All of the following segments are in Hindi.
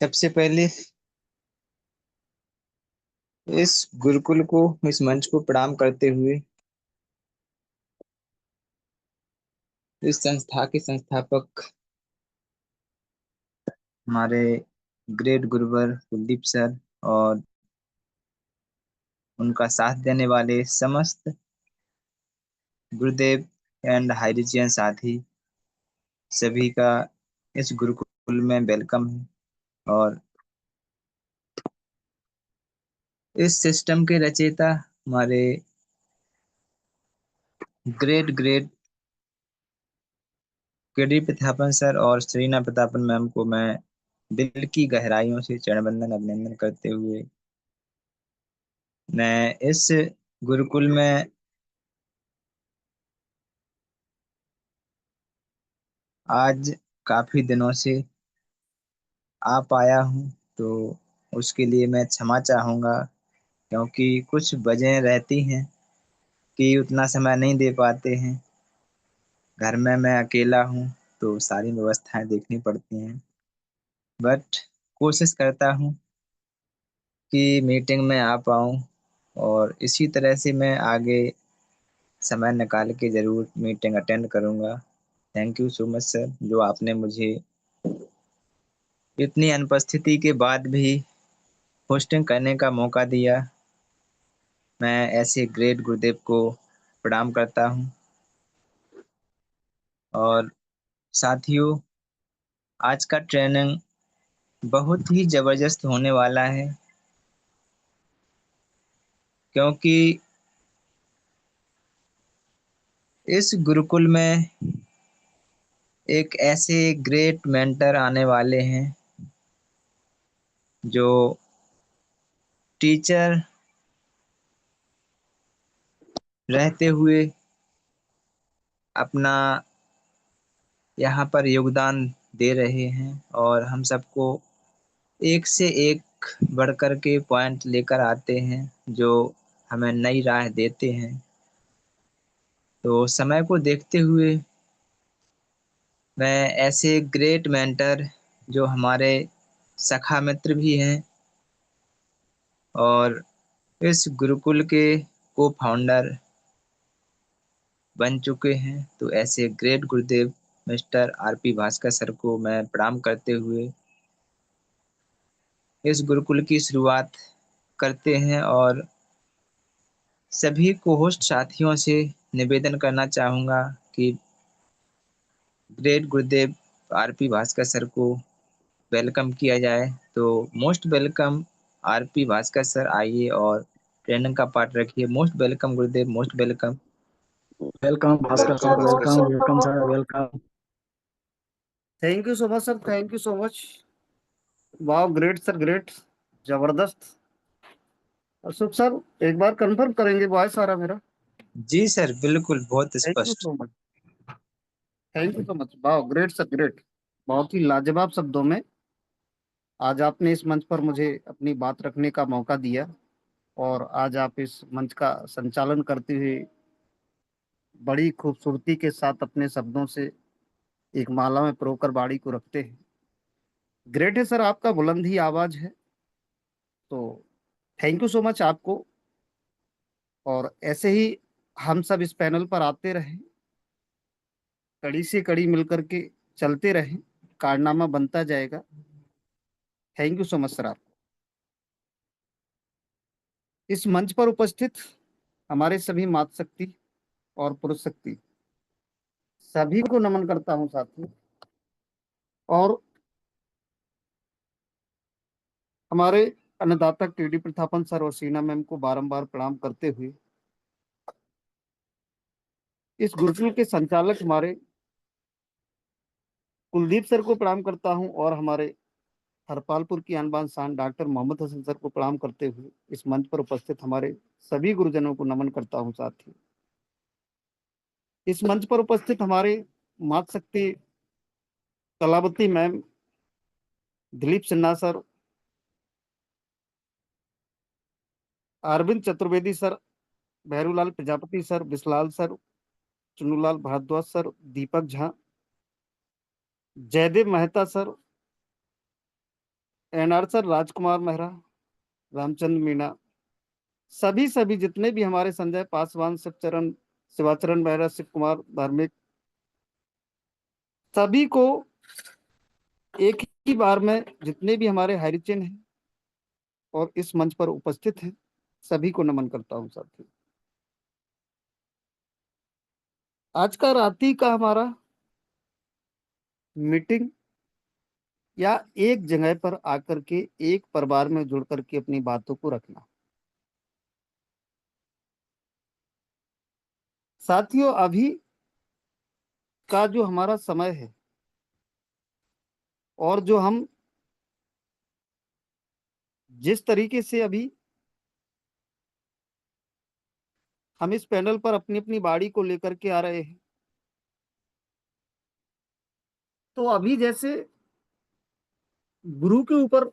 सबसे पहले इस गुरुकुल को, इस मंच को प्रणाम करते हुए इस संस्था के संस्थापक हमारे ग्रेट गुरुवर कुलदीप सर और उनका साथ देने वाले समस्त गुरुदेव एंड हाइरिजियन साथी सभी का इस गुरुकुल में वेलकम है। और इस सिस्टम के रचयिता हमारे great great KD Prathapan sir और श्रीना प्रतापन मैम को मैं दिल की गहराइयों से चरण वंदन अभिनंदन करते हुए मैं इस गुरुकुल में आज काफी दिनों से आ पाया हूँ, तो उसके लिए मैं क्षमा चाहूंगा, क्योंकि कुछ वजह रहती हैं कि उतना समय नहीं दे पाते हैं। घर में मैं अकेला हूँ, तो सारी व्यवस्थाएं देखनी पड़ती हैं। बट कोशिश करता हूँ कि मीटिंग में आ पाऊँ, और इसी तरह से मैं आगे समय निकाल के जरूर मीटिंग अटेंड करूंगा। Thank you so much sir, जो आपने मुझे इतनी अनुपस्थिति के बाद भी होस्टिंग करने का मौका दिया। मैं ऐसे ग्रेट गुरुदेव को प्रणाम करता हूँ। और साथियों, आज का ट्रेनिंग बहुत ही जबरदस्त होने वाला है, क्योंकि इस गुरुकुल में एक ऐसे ग्रेट मेंटर आने वाले हैं जो टीचर रहते हुए अपना यहाँ पर योगदान दे रहे हैं, और हम सबको एक से एक बढ़कर के पॉइंट लेकर आते हैं जो हमें नई राह देते हैं। तो समय को देखते हुए मैं ऐसे ग्रेट मेंटर जो हमारे सखा मित्र भी हैं और इस गुरुकुल के को फाउंडर बन चुके हैं, तो ऐसे ग्रेट गुरुदेव मिस्टर आरपी भास्कर सर को मैं प्रणाम करते हुए इस गुरुकुल की शुरुआत करते हैं। और सभी को होस्ट साथियों से निवेदन करना चाहूंगा कि ग्रेट गुरुदेव आरपी भास्कर सर को वेलकम किया जाए। तो most welcome RP Bhaskar sir, आइए और ट्रेनिंग का पार्ट रखिए। Most welcome Gurudev, most welcome. Welcome Bhaskar welcome sir, Bhaskar welcome sir. Welcome sir, welcome. Thank you so much sir, thank you so much. वाह, ग्रेट सर, ग्रेट, जबरदस्त। अशोक सर, एक बार कंफर्म करेंगे वॉइस आ रहा मेरा? जी सर, बिल्कुल, बहुत थैंक यू स्पष्ट। सो much, thank you so much. वाह, ग्रेट सर, ग्रेट। बहुत ही लाजवाब शब्दों में आज आपने इस मंच पर मुझे अपनी बात रखने का मौका दिया, और आज आप इस मंच का संचालन करते हुए बड़ी खूबसूरती के साथ अपने शब्दों से एक माला में परोकर बाड़ी को रखते हैं। ग्रेट है सर, आपका बुलंद ही आवाज है। तो थैंक यू सो मच आपको। और ऐसे ही हम सब इस पैनल पर आते रहें, कड़ी से कड़ी मिलकर के चलते रहें, कारनामा बनता जाएगा। Thank you so much sir. आप इस मंच पर उपस्थित हमारे सभी मातृ शक्ति और पुरुष शक्ति सभी को नमन करता हूं साथियों। और हमारे अन्नदाता टीडी प्रतापन सर और सीना मैम को बारंबार प्रणाम करते हुए इस गुरुकुल के संचालक हमारे कुलदीप सर को प्रणाम करता हूं, और हमारे हरपालपुर की अनबान शान डॉक्टर मोहम्मद हसन सर को प्रणाम करते हुए इस मंच पर उपस्थित हमारे सभी गुरुजनों को नमन करता हूं साथियों। इस मंच पर उपस्थित हमारे मातृ शक्ति Kalavati ma'am, Dilip Sinha sir, Arvind Chaturvedi sir, Bherulal Prajapati sir, Bislal sir, Chunulal Bhardwaj sir, Deepak Jha, Jaidev Mehta sir, NR sir, Rajkumar Mehra, Ramchandra Meena, सभी जितने भी हमारे संजय पासवान, शिवचरण, शिवाचरण मेहरा, शिव कुमार धार्मिक, सभी को एक ही बार में, जितने भी हमारे हरिजन हैं और इस मंच पर उपस्थित हैं, सभी को नमन करता हूं साथी। आज का रात्रि का हमारा मीटिंग या एक जगह पर आकर के एक परिवार में जुड़ करके अपनी बातों को रखना। साथियों, अभी का जो हमारा समय है और जो हम जिस तरीके से अभी हम इस पैनल पर अपनी अपनी बाड़ी को लेकर के आ रहे हैं, तो अभी जैसे गुरु के ऊपर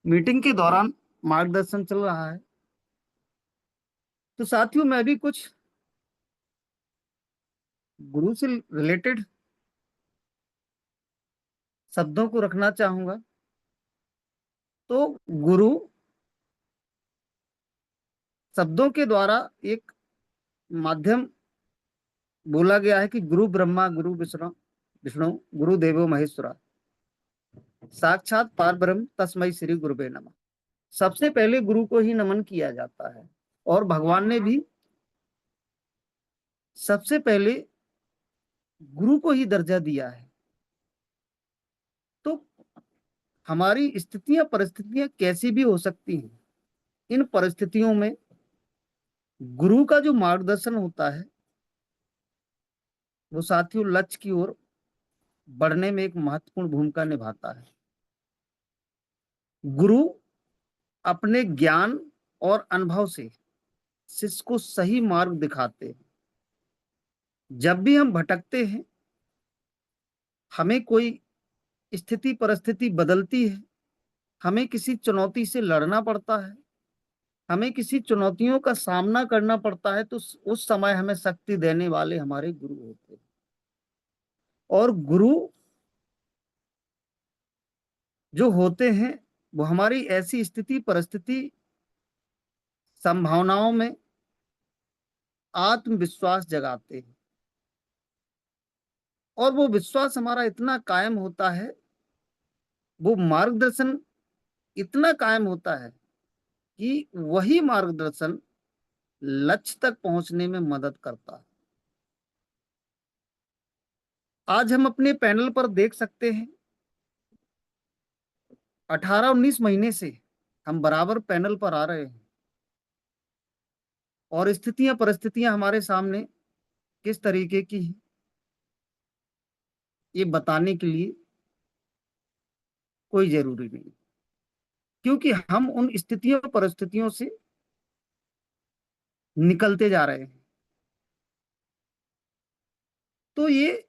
मीटिंग के दौरान मार्गदर्शन चल रहा है, तो साथियों मैं भी कुछ गुरु से रिलेटेड शब्दों को रखना चाहूंगा। तो गुरु शब्दों के द्वारा एक माध्यम बोला गया है कि गुरु ब्रह्मा गुरु विष्णु विष्णु गुरु देवो महेश्वरा, साक्षात पार ब्रह्म तस्मै श्री गुरुवे नमः। सबसे पहले गुरु को ही नमन किया जाता है और भगवान ने भी सबसे पहले गुरु को ही दर्जा दिया है। तो हमारी स्थितियां परिस्थितियां कैसी भी हो सकती हैं, इन परिस्थितियों में गुरु का जो मार्गदर्शन होता है वो साथियों लक्ष्य की ओर बढ़ने में एक महत्वपूर्ण भूमिका निभाता है। गुरु अपने ज्ञान और अनुभव से शिष्य को सही मार्ग दिखाते हैं। जब भी हम भटकते हैं, हमें कोई स्थिति परिस्थिति बदलती है, हमें किसी चुनौती से लड़ना पड़ता है, हमें किसी चुनौतियों का सामना करना पड़ता है, तो उस समय हमें शक्ति देने वाले हमारे गुरु होते हैं। और गुरु जो होते हैं वो हमारी ऐसी स्थिति परिस्थिति संभावनाओं में आत्मविश्वास जगाते हैं, और वो विश्वास हमारा इतना कायम होता है, वो मार्गदर्शन इतना कायम होता है कि वही मार्गदर्शन लक्ष्य तक पहुंचने में मदद करता है। आज हम अपने पैनल पर देख सकते हैं 18-19 महीने से हम बराबर पैनल पर आ रहे हैं और स्थितियां परिस्थितियां हमारे सामने किस तरीके की हैं, ये बताने के लिए कोई जरूरी नहीं, क्योंकि हम उन स्थितियों परिस्थितियों से निकलते जा रहे हैं। तो ये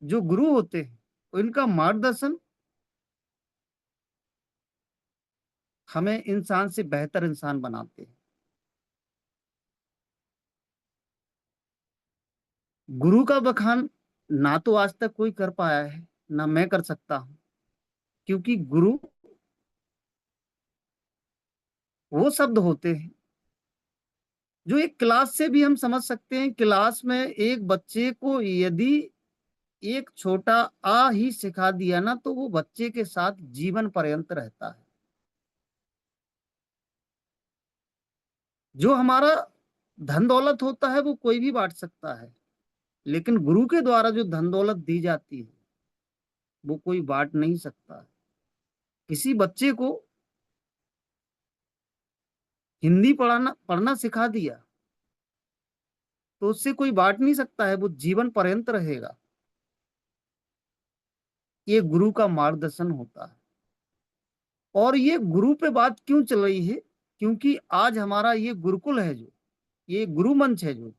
जो गुरु होते हैं इनका मार्गदर्शन हमें इंसान से बेहतर इंसान बनाते हैं। गुरु का बखान ना तो आज तक कोई कर पाया है, ना मैं कर सकता हूं, क्योंकि गुरु वो शब्द होते हैं जो एक क्लास से भी हम समझ सकते हैं। क्लास में एक बच्चे को यदि एक छोटा आ ही सिखा दिया ना, तो वो बच्चे के साथ जीवन पर्यंत रहता है। जो हमारा धन दौलत होता है वो कोई भी बांट सकता है, लेकिन गुरु के द्वारा जो धन दौलत दी जाती है वो कोई बांट नहीं सकता। किसी बच्चे को हिंदी पढ़ना सिखा दिया तो उससे कोई बांट नहीं सकता है, वो जीवन पर्यंत रहेगा। ये गुरु का मार्गदर्शन होता है। और ये गुरु पे बात क्यों चल रही है, क्योंकि आज हमारा ये गुरुकुल है, जो ये गुरु मंच है, जो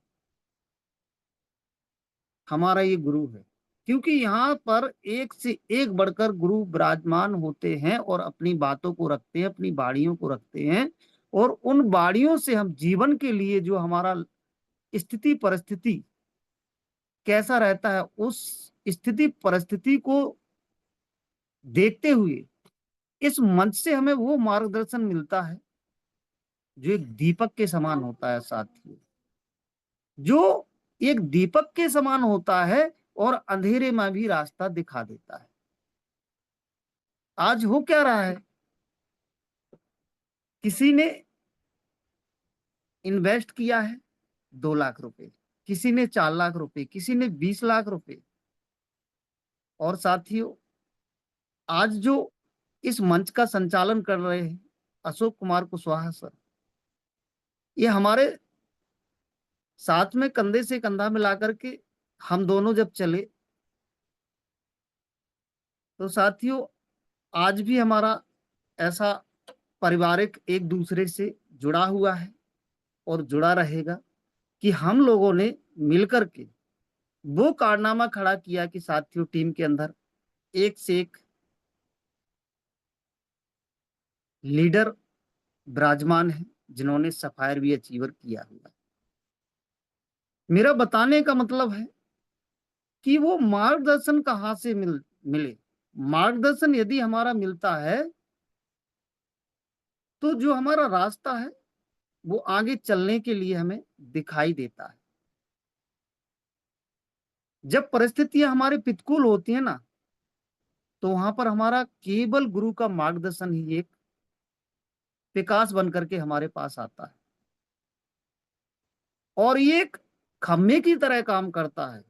हमारा ये गुरु है, क्योंकि यहाँ पर एक से एक बढ़कर गुरु विराजमान होते हैं और अपनी बातों को रखते हैं, अपनी बाड़ियों को रखते हैं, और उन बाड़ियों से हम जीवन के लिए जो हमारा स्थिति परिस्थिति कैसा रहता है, उस स्थिति परिस्थिति को देखते हुए इस मंच से हमें वो मार्गदर्शन मिलता है जो एक दीपक के समान होता है साथियों, जो एक दीपक के समान होता है और अंधेरे में भी रास्ता दिखा देता है। आज हो क्या रहा है, किसी ने इन्वेस्ट किया है 2 लाख रुपए, किसी ने 4 लाख रुपए, किसी ने 20 लाख रुपए। और साथियों, आज जो इस मंच का संचालन कर रहे हैं अशोक कुमार कुशवाहा सर, ये हमारे साथ में कंधे से कंधा मिलाकर के हम दोनों जब चले, तो साथियों आज भी हमारा ऐसा पारिवारिक एक दूसरे से जुड़ा हुआ है और जुड़ा रहेगा कि हम लोगों ने मिलकर के वो कारनामा खड़ा किया कि साथियों टीम के अंदर एक से एक लीडर विराजमान है जिन्होंने सफायर भी अचीवर किया हुआ है। मेरा बताने का मतलब है कि वो मार्गदर्शन कहाँ से मिले। मार्गदर्शन यदि हमारा मिलता है तो जो हमारा रास्ता है वो आगे चलने के लिए हमें दिखाई देता है। जब परिस्थितियां हमारे प्रतिकूल होती है ना, तो वहां पर हमारा केवल गुरु का मार्गदर्शन ही एक विकास बन करके हमारे पास आता है और ये एक खम्भे की तरह काम करता है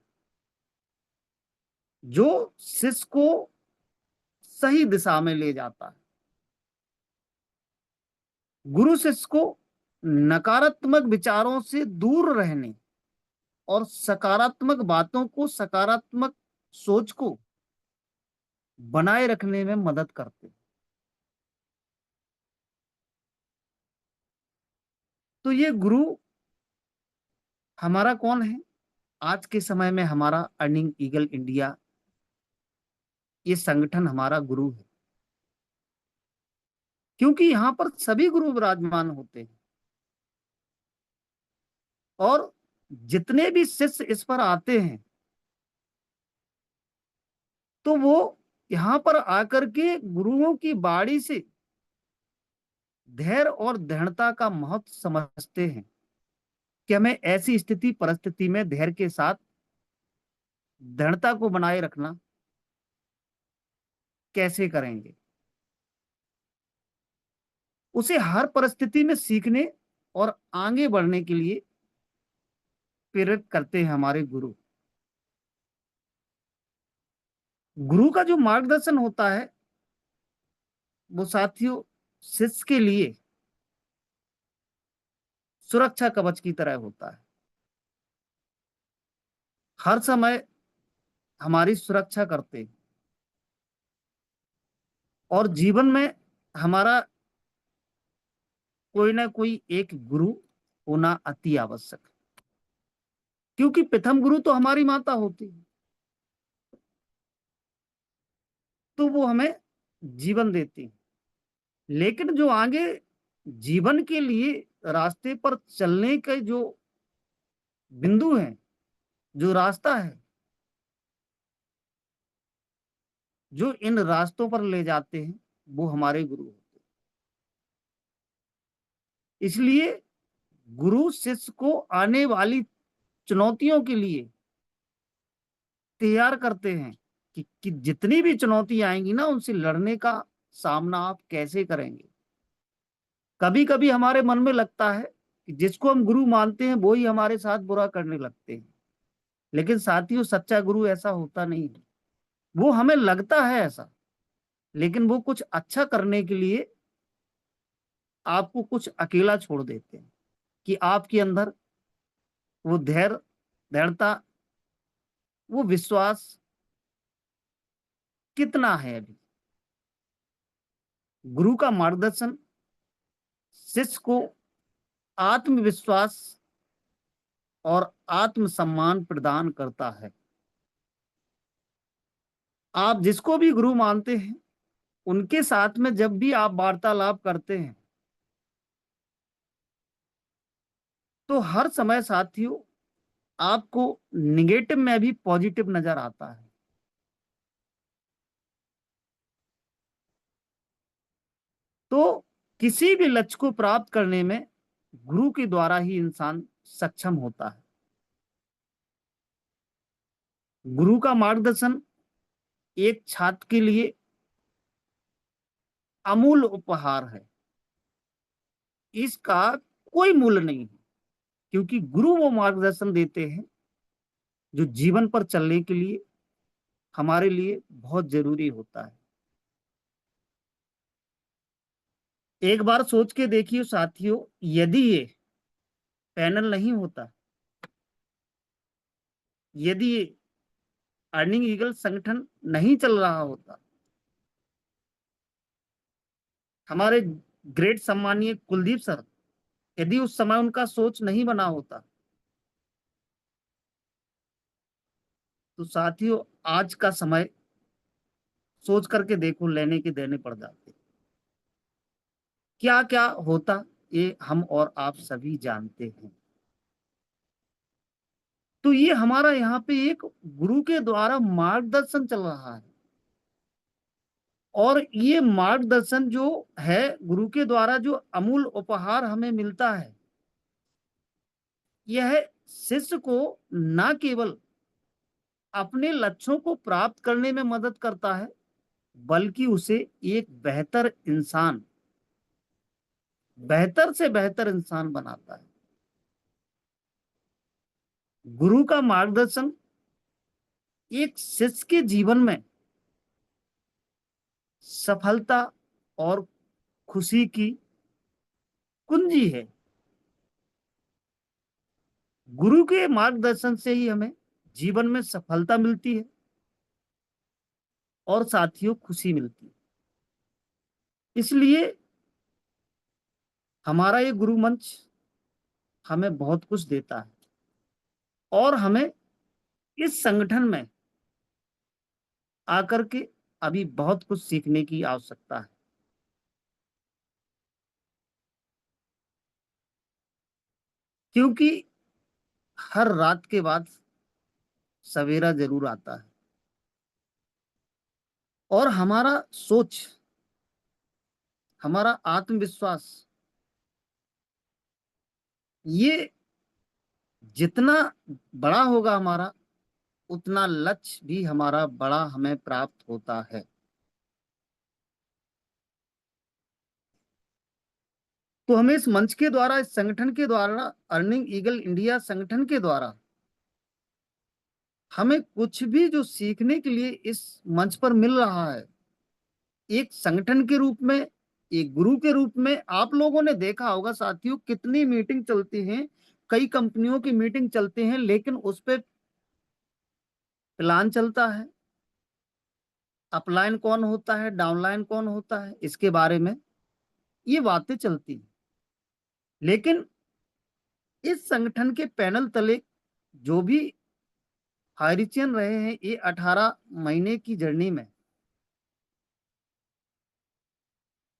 जो शिष्य को सही दिशा में ले जाता है। गुरु शिष्य को नकारात्मक विचारों से दूर रहने और सकारात्मक बातों को, सकारात्मक सोच को बनाए रखने में मदद करते हैं। तो ये गुरु हमारा कौन है? आज के समय में हमारा अर्निंग ईगल इंडिया, ये संगठन हमारा गुरु है, क्योंकि यहां पर सभी गुरु विराजमान होते हैं और जितने भी शिष्य इस पर आते हैं तो वो यहां पर आकर के गुरुओं की बाणी से धैर्य और दृढ़ता का महत्व समझते हैं कि हमें ऐसी स्थिति परिस्थिति में धैर्य के साथ दृढ़ता को बनाए रखना कैसे करेंगे। उसे हर परिस्थिति में सीखने और आगे बढ़ने के लिए प्रेरित करते हैं हमारे गुरु। गुरु का जो मार्गदर्शन होता है वो साथियों शिष्य के लिए सुरक्षा कवच की तरह होता है, हर समय हमारी सुरक्षा करते हैं और जीवन में हमारा कोई ना कोई एक गुरु होना अति आवश्यक है, क्योंकि प्रथम गुरु तो हमारी माता होती है, तो वो हमें जीवन देती है। लेकिन जो आगे जीवन के लिए रास्ते पर चलने के जो बिंदु हैं, जो रास्ता है, जो इन रास्तों पर ले जाते हैं, वो हमारे गुरु होते हैं। इसलिए गुरु शिष्य को आने वाली चुनौतियों के लिए तैयार करते हैं कि जितनी भी चुनौती आएंगी ना, उनसे लड़ने का सामना आप कैसे करेंगे। कभी कभी हमारे मन में लगता है कि जिसको हम गुरु मानते हैं वो ही हमारे साथ बुरा करने लगते हैं, लेकिन साथियों सच्चा गुरु ऐसा होता नहीं है। वो हमें लगता है ऐसा, लेकिन वो कुछ अच्छा करने के लिए आपको कुछ अकेला छोड़ देते हैं कि आपके अंदर वो धैर्य, दृढ़ता, वो विश्वास कितना है। अभी गुरु का मार्गदर्शन शिष्य को आत्मविश्वास और आत्मसम्मान प्रदान करता है। आप जिसको भी गुरु मानते हैं, उनके साथ में जब भी आप वार्तालाप करते हैं तो हर समय साथियों आपको निगेटिव में भी पॉजिटिव नजर आता है। तो किसी भी लक्ष्य को प्राप्त करने में गुरु के द्वारा ही इंसान सक्षम होता है। गुरु का मार्गदर्शन एक छात्र के लिए अमूल्य उपहार है। इसका कोई मूल्य नहीं है, क्योंकि गुरु वो मार्गदर्शन देते हैं जो जीवन पर चलने के लिए हमारे लिए बहुत जरूरी होता है। एक बार सोच के देखिए साथियों, यदि ये पैनल नहीं होता, यदि ये अर्निंग ईगल संगठन नहीं चल रहा होता, हमारे ग्रेट सम्मानीय कुलदीप सर, यदि उस समय उनका सोच नहीं बना होता, तो साथियों आज का समय सोच करके देखो, लेने के देने पड़ जाते। क्या क्या होता ये हम और आप सभी जानते हैं। तो ये हमारा यहाँ पे एक गुरु के द्वारा मार्गदर्शन चल रहा है, और ये मार्गदर्शन जो है गुरु के द्वारा जो अमूल्य उपहार हमें मिलता है, यह शिष्य को न केवल अपने लक्ष्यों को प्राप्त करने में मदद करता है, बल्कि उसे एक बेहतर से बेहतर इंसान बनाता है। गुरु का मार्गदर्शन एक शिष्य के जीवन में सफलता और खुशी की कुंजी है। गुरु के मार्गदर्शन से ही हमें जीवन में सफलता मिलती है और साथियों खुशी मिलती है। इसलिए हमारा ये गुरु मंच हमें बहुत कुछ देता है, और हमें इस संगठन में आकर के अभी बहुत कुछ सीखने की आवश्यकता है। क्योंकि हर रात के बाद सवेरा जरूर आता है, और हमारा सोच, हमारा आत्मविश्वास, ये जितना बड़ा होगा हमारा, उतना लक्ष्य भी हमारा बड़ा हमें प्राप्त होता है। तो हमें इस मंच के द्वारा, इस संगठन के द्वारा, अर्निंग ईगल इंडिया संगठन के द्वारा हमें कुछ भी जो सीखने के लिए इस मंच पर मिल रहा है, एक संगठन के रूप में, एक गुरु के रूप में। आप लोगों ने देखा होगा साथियों, कितनी मीटिंग चलती हैं, कई कंपनियों की मीटिंग चलते हैं, लेकिन उस पर प्लान चलता है, अपलाइन कौन होता है, डाउनलाइन कौन होता है, इसके बारे में ये बातें चलती हैं। लेकिन इस संगठन के पैनल तले जो भी हायरिचियन रहे हैं ये 18 महीने की जर्नी में,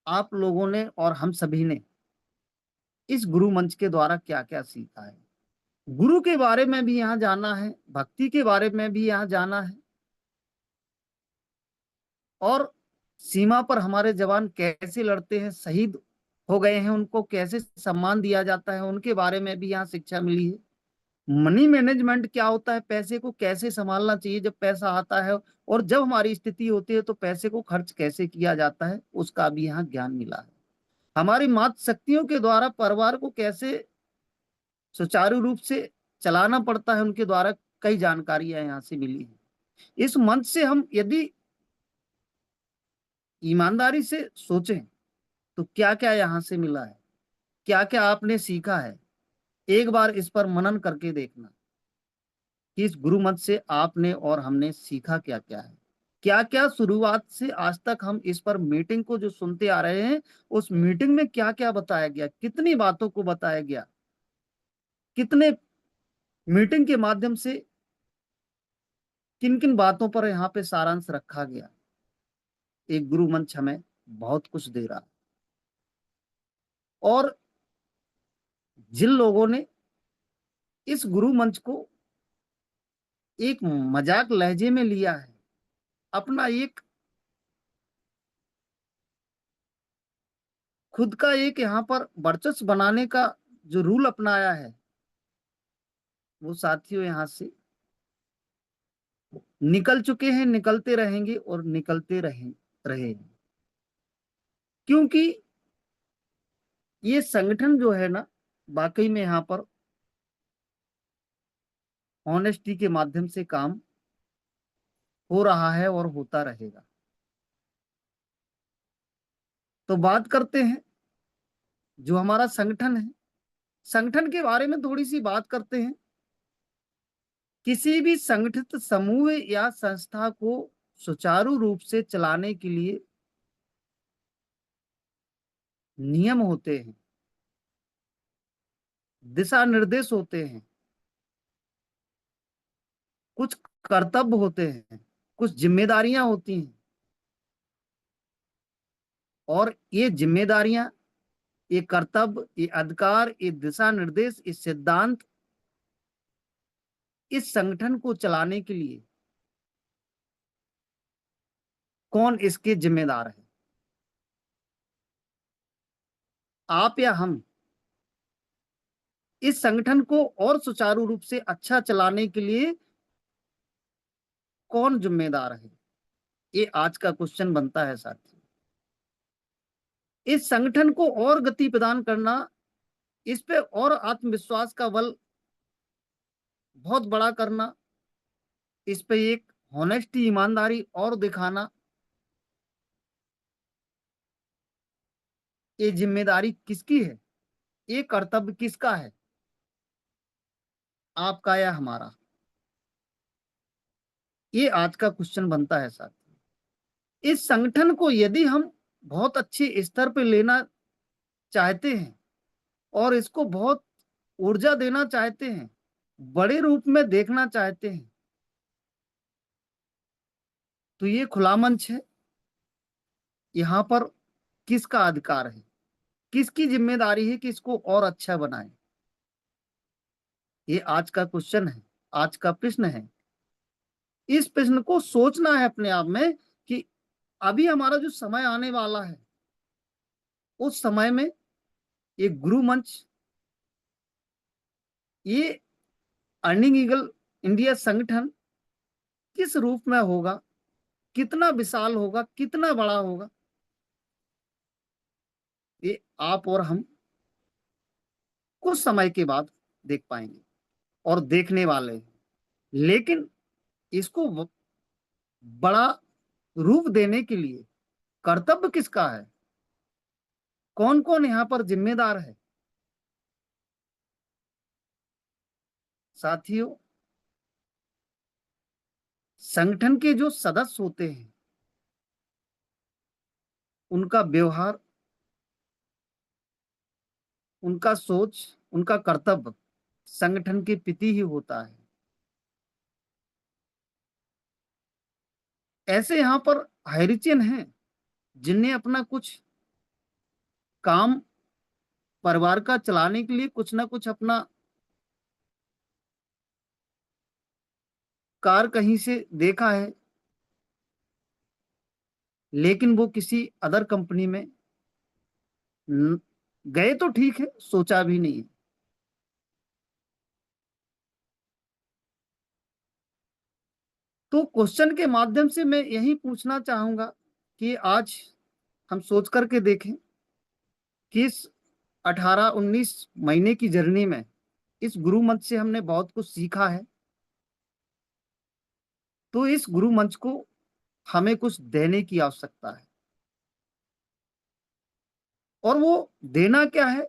आप लोगों ने और हम सभी ने इस गुरु मंच के द्वारा क्या क्या सीखा है। गुरु के बारे में भी यहाँ जाना है, भक्ति के बारे में भी यहाँ जाना है, और सीमा पर हमारे जवान कैसे लड़ते हैं, शहीद हो गए हैं, उनको कैसे सम्मान दिया जाता है, उनके बारे में भी यहाँ शिक्षा मिली है। मनी मैनेजमेंट क्या होता है, पैसे को कैसे संभालना चाहिए जब पैसा आता है, और जब हमारी स्थिति होती है तो पैसे को खर्च कैसे किया जाता है, उसका भी यहाँ ज्ञान मिला है। हमारी मातृ शक्तियों के द्वारा परिवार को कैसे सुचारू रूप से चलाना पड़ता है, उनके द्वारा कई जानकारियां यहाँ से मिली है। इस मंच से हम यदि ईमानदारी से सोचें तो क्या क्या यहाँ से मिला है, क्या क्या आपने सीखा है, एक बार इस पर मनन करके देखना कि इस गुरु मंच से आपने और हमने सीखा क्या क्या है। क्या क्या शुरुआत से आज तक हम इस पर मीटिंग को जो सुनते आ रहे हैं, उस मीटिंग में क्या क्या बताया गया, कितनी बातों को बताया गया, कितने मीटिंग के माध्यम से किन किन बातों पर यहाँ पे सारांश रखा गया। एक गुरु मंच हमें बहुत कुछ दे रहा है, और जिन लोगों ने इस गुरु मंच को एक मजाक लहजे में लिया है, अपना एक खुद का एक यहाँ पर वर्चस्व बनाने का जो रूल अपनाया है, वो साथियों यहाँ से निकल चुके हैं, निकलते रहेंगे और निकलते रहे। क्योंकि ये संगठन जो है ना, वाकई में यहाँ पर ऑनेस्टी के माध्यम से काम हो रहा है और होता रहेगा। तो बात करते हैं जो हमारा संगठन है, संगठन के बारे में थोड़ी सी बात करते हैं। किसी भी संगठित समूह या संस्था को सुचारू रूप से चलाने के लिए नियम होते हैं, दिशा निर्देश होते हैं, कुछ कर्तव्य होते हैं, कुछ जिम्मेदारियां होती हैं। और ये जिम्मेदारियां, ये कर्तव्य, ये अधिकार, ये दिशा निर्देश, ये सिद्धांत इस संगठन को चलाने के लिए कौन इसके जिम्मेदार है? आप या हम? इस संगठन को और सुचारू रूप से अच्छा चलाने के लिए कौन जिम्मेदार है? ये आज का क्वेश्चन बनता है साथी। इस संगठन को और गति प्रदान करना, इस पे और आत्मविश्वास का बल बहुत बड़ा करना, इस पे एक हॉनेस्टी, ईमानदारी और दिखाना, ये जिम्मेदारी किसकी है? ये कर्तव्य किसका है? आपका या हमारा? ये आज का क्वेश्चन बनता है साथी। इस संगठन को यदि हम बहुत अच्छे स्तर पे लेना चाहते हैं और इसको बहुत ऊर्जा देना चाहते हैं, बड़े रूप में देखना चाहते हैं, तो ये खुला मंच है। यहाँ पर किसका अधिकार है, किसकी जिम्मेदारी है कि इसको और अच्छा बनाए? ये आज का क्वेश्चन है, आज का प्रश्न है। इस प्रश्न को सोचना है अपने आप में कि अभी हमारा जो समय आने वाला है, उस समय में ये गुरु मंच, ये अर्निंग ईगल इंडिया संगठन किस रूप में होगा, कितना विशाल होगा, कितना बड़ा होगा, ये आप और हम कुछ समय के बाद देख पाएंगे और देखने वाले हैं। लेकिन इसको बड़ा रूप देने के लिए कर्तव्य किसका है? कौन कौन यहाँ पर जिम्मेदार है? साथियों, संगठन के जो सदस्य होते हैं, उनका व्यवहार, उनका सोच, उनका कर्तव्य संगठन के प्रति ही होता है। ऐसे यहाँ पर हाइरिचियन हैं जिनने अपना कुछ काम परिवार का चलाने के लिए कुछ ना कुछ अपना कार कहीं से देखा है, लेकिन वो किसी अदर कंपनी में गए तो ठीक है, सोचा भी नहीं है। तो क्वेश्चन के माध्यम से मैं यही पूछना चाहूंगा कि आज हम सोच करके देखें कि इस 18-19 महीने की जर्नी में इस गुरु मंच से हमने बहुत कुछ सीखा है। तो इस गुरु मंच को हमें कुछ देने की आवश्यकता है, और वो देना क्या है?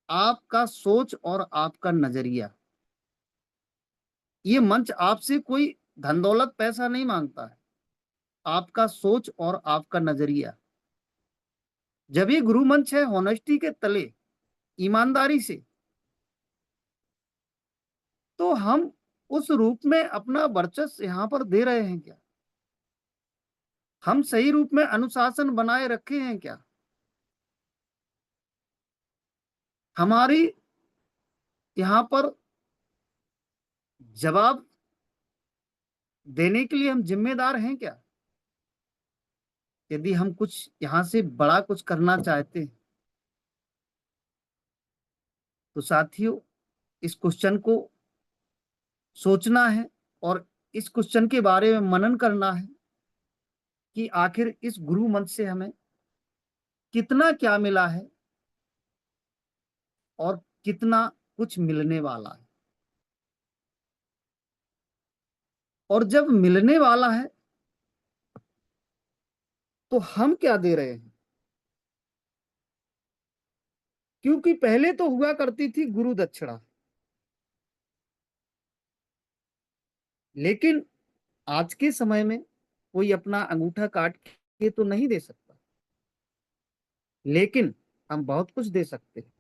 आपका सोच और आपका नजरिया। ये मंच आपसे कोई धन दौलत पैसा नहीं मांगता है, आपका सोच और आपका नजरिया। जब ये गुरु मंच है होनेस्टी के तले, ईमानदारी से, तो हम उस रूप में अपना वर्चस्व यहाँ पर दे रहे हैं क्या? हम सही रूप में अनुशासन बनाए रखे हैं क्या? हमारी यहाँ पर जवाब देने के लिए हम जिम्मेदार हैं क्या? यदि हम कुछ यहाँ से बड़ा कुछ करना चाहते हैं तो साथियों इस क्वेश्चन को सोचना है और इस क्वेश्चन के बारे में मनन करना है कि आखिर इस गुरु मंच से हमें कितना क्या मिला है और कितना कुछ मिलने वाला है। और जब मिलने वाला है तो हम क्या दे रहे हैं, क्योंकि पहले तो हुआ करती थी गुरु दक्षिणा, लेकिन आज के समय में कोई अपना अंगूठा काट के तो नहीं दे सकता, लेकिन हम बहुत कुछ दे सकते हैं।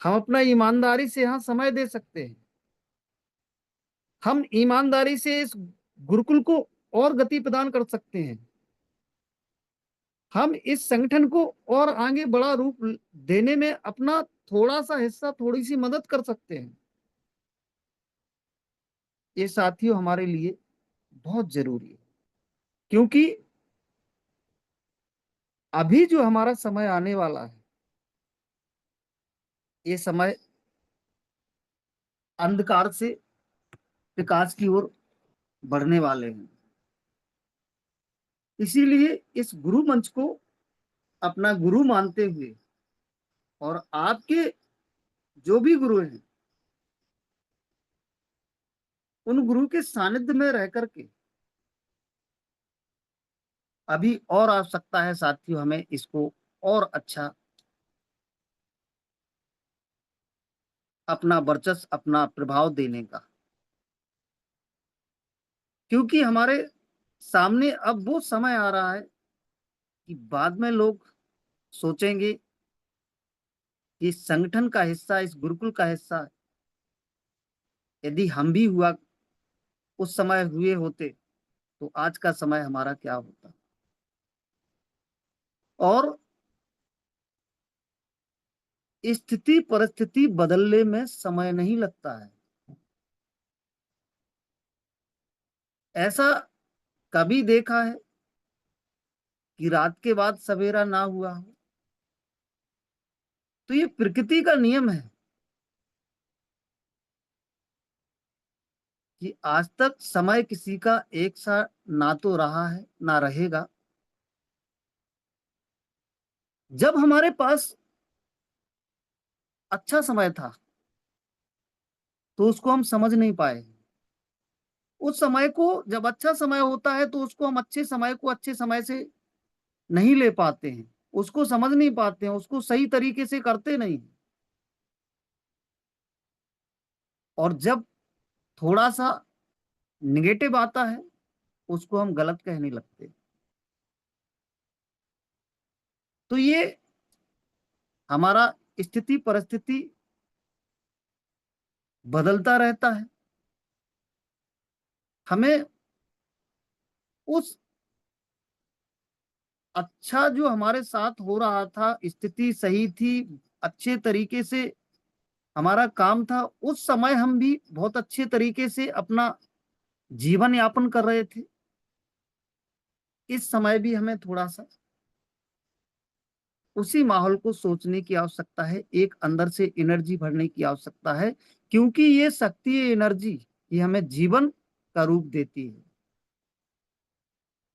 हम अपना ईमानदारी से यहाँ समय दे सकते हैं। हम ईमानदारी से इस गुरुकुल को और गति प्रदान कर सकते हैं। हम इस संगठन को और आगे बड़ा रूप देने में अपना थोड़ा सा हिस्सा, थोड़ी सी मदद कर सकते हैं। ये साथियों हमारे लिए बहुत जरूरी है, क्योंकि अभी जो हमारा समय आने वाला है, ये समय अंधकार से प्रकाश की ओर बढ़ने वाले हैं। इसीलिए इस गुरु मंच को अपना गुरु मानते हुए और आपके जो भी गुरु हैं उन गुरु के सानिध्य में रह करके अभी और आवश्यकता है साथियों हमें इसको और अच्छा अपना वर्चस्व, अपना प्रभाव देने का, क्योंकि हमारे सामने अब वो समय आ रहा है कि बाद में लोग सोचेंगे कि इस संगठन का हिस्सा, इस गुरुकुल का हिस्सा यदि हम भी हुआ, उस समय हुए होते तो आज का समय हमारा क्या होता। और स्थिति परिस्थिति बदलने में समय नहीं लगता है। ऐसा कभी देखा है कि रात के बाद सवेरा ना हुआ हो? तो ये प्रकृति का नियम है कि आज तक समय किसी का एक सा ना तो रहा है ना रहेगा। जब हमारे पास अच्छा समय था तो उसको हम समझ नहीं पाए। उस समय को, जब अच्छा समय होता है तो उसको हम अच्छे समय को अच्छे समय से नहीं ले पाते हैं, उसको समझ नहीं पाते हैं, उसको सही तरीके से करते नहीं। और जब थोड़ा सा निगेटिव आता है उसको हम गलत कहने लगते। तो ये हमारा स्थिति परिस्थिति बदलता रहता है। हमें उस अच्छा जो हमारे साथ हो रहा था, स्थिति सही थी, अच्छे तरीके से हमारा काम था, उस समय हम भी बहुत अच्छे तरीके से अपना जीवन यापन कर रहे थे। इस समय भी हमें थोड़ा सा उसी माहौल को सोचने की आवश्यकता है, एक अंदर से एनर्जी भरने की आवश्यकता है, क्योंकि ये शक्ति, ये एनर्जी, ये हमें जीवन का रूप देती है।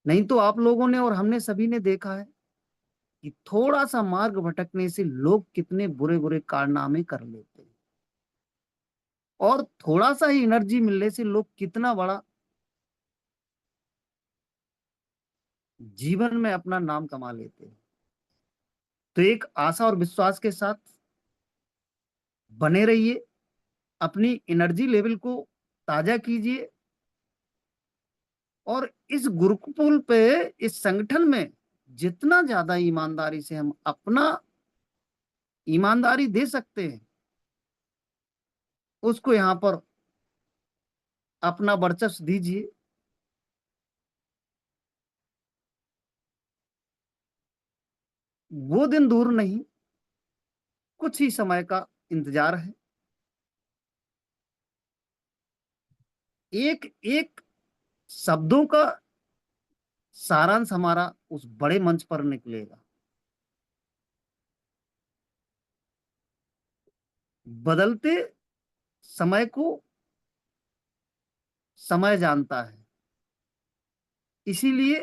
नहीं तो आप लोगों ने और हमने सभी ने देखा है कि थोड़ा सा मार्ग भटकने से लोग कितने बुरे बुरे कारनामे कर लेते हैं, और थोड़ा सा ही एनर्जी मिलने से लोग कितना बड़ा जीवन में अपना नाम कमा लेते हैं। तो एक आशा और विश्वास के साथ बने रहिए, अपनी एनर्जी लेवल को ताजा कीजिए, और इस गुरुकुल पे, इस संगठन में जितना ज्यादा ईमानदारी से हम अपना ईमानदारी दे सकते हैं उसको यहाँ पर अपना वर्चस्व दीजिए। वो दिन दूर नहीं, कुछ ही समय का इंतजार है। एक एक शब्दों का सारांश हमारा उस बड़े मंच पर निकलेगा। बदलते समय को समय जानता है, इसीलिए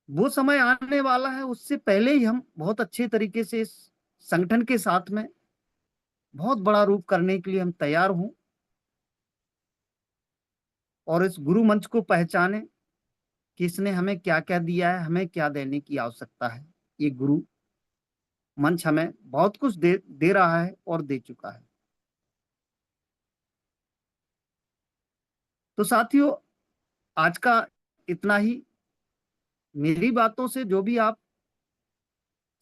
वो समय आने वाला है, उससे पहले ही हम बहुत अच्छे तरीके से इस संगठन के साथ में बहुत बड़ा रूप करने के लिए हम तैयार हूं, और इस गुरु मंच को पहचाने कि इसने हमें क्या क्या दिया है, हमें क्या देने की आवश्यकता है। ये गुरु मंच हमें बहुत कुछ दे रहा है और दे चुका है। तो साथियों, आज का इतना ही। मेरी बातों से जो भी आप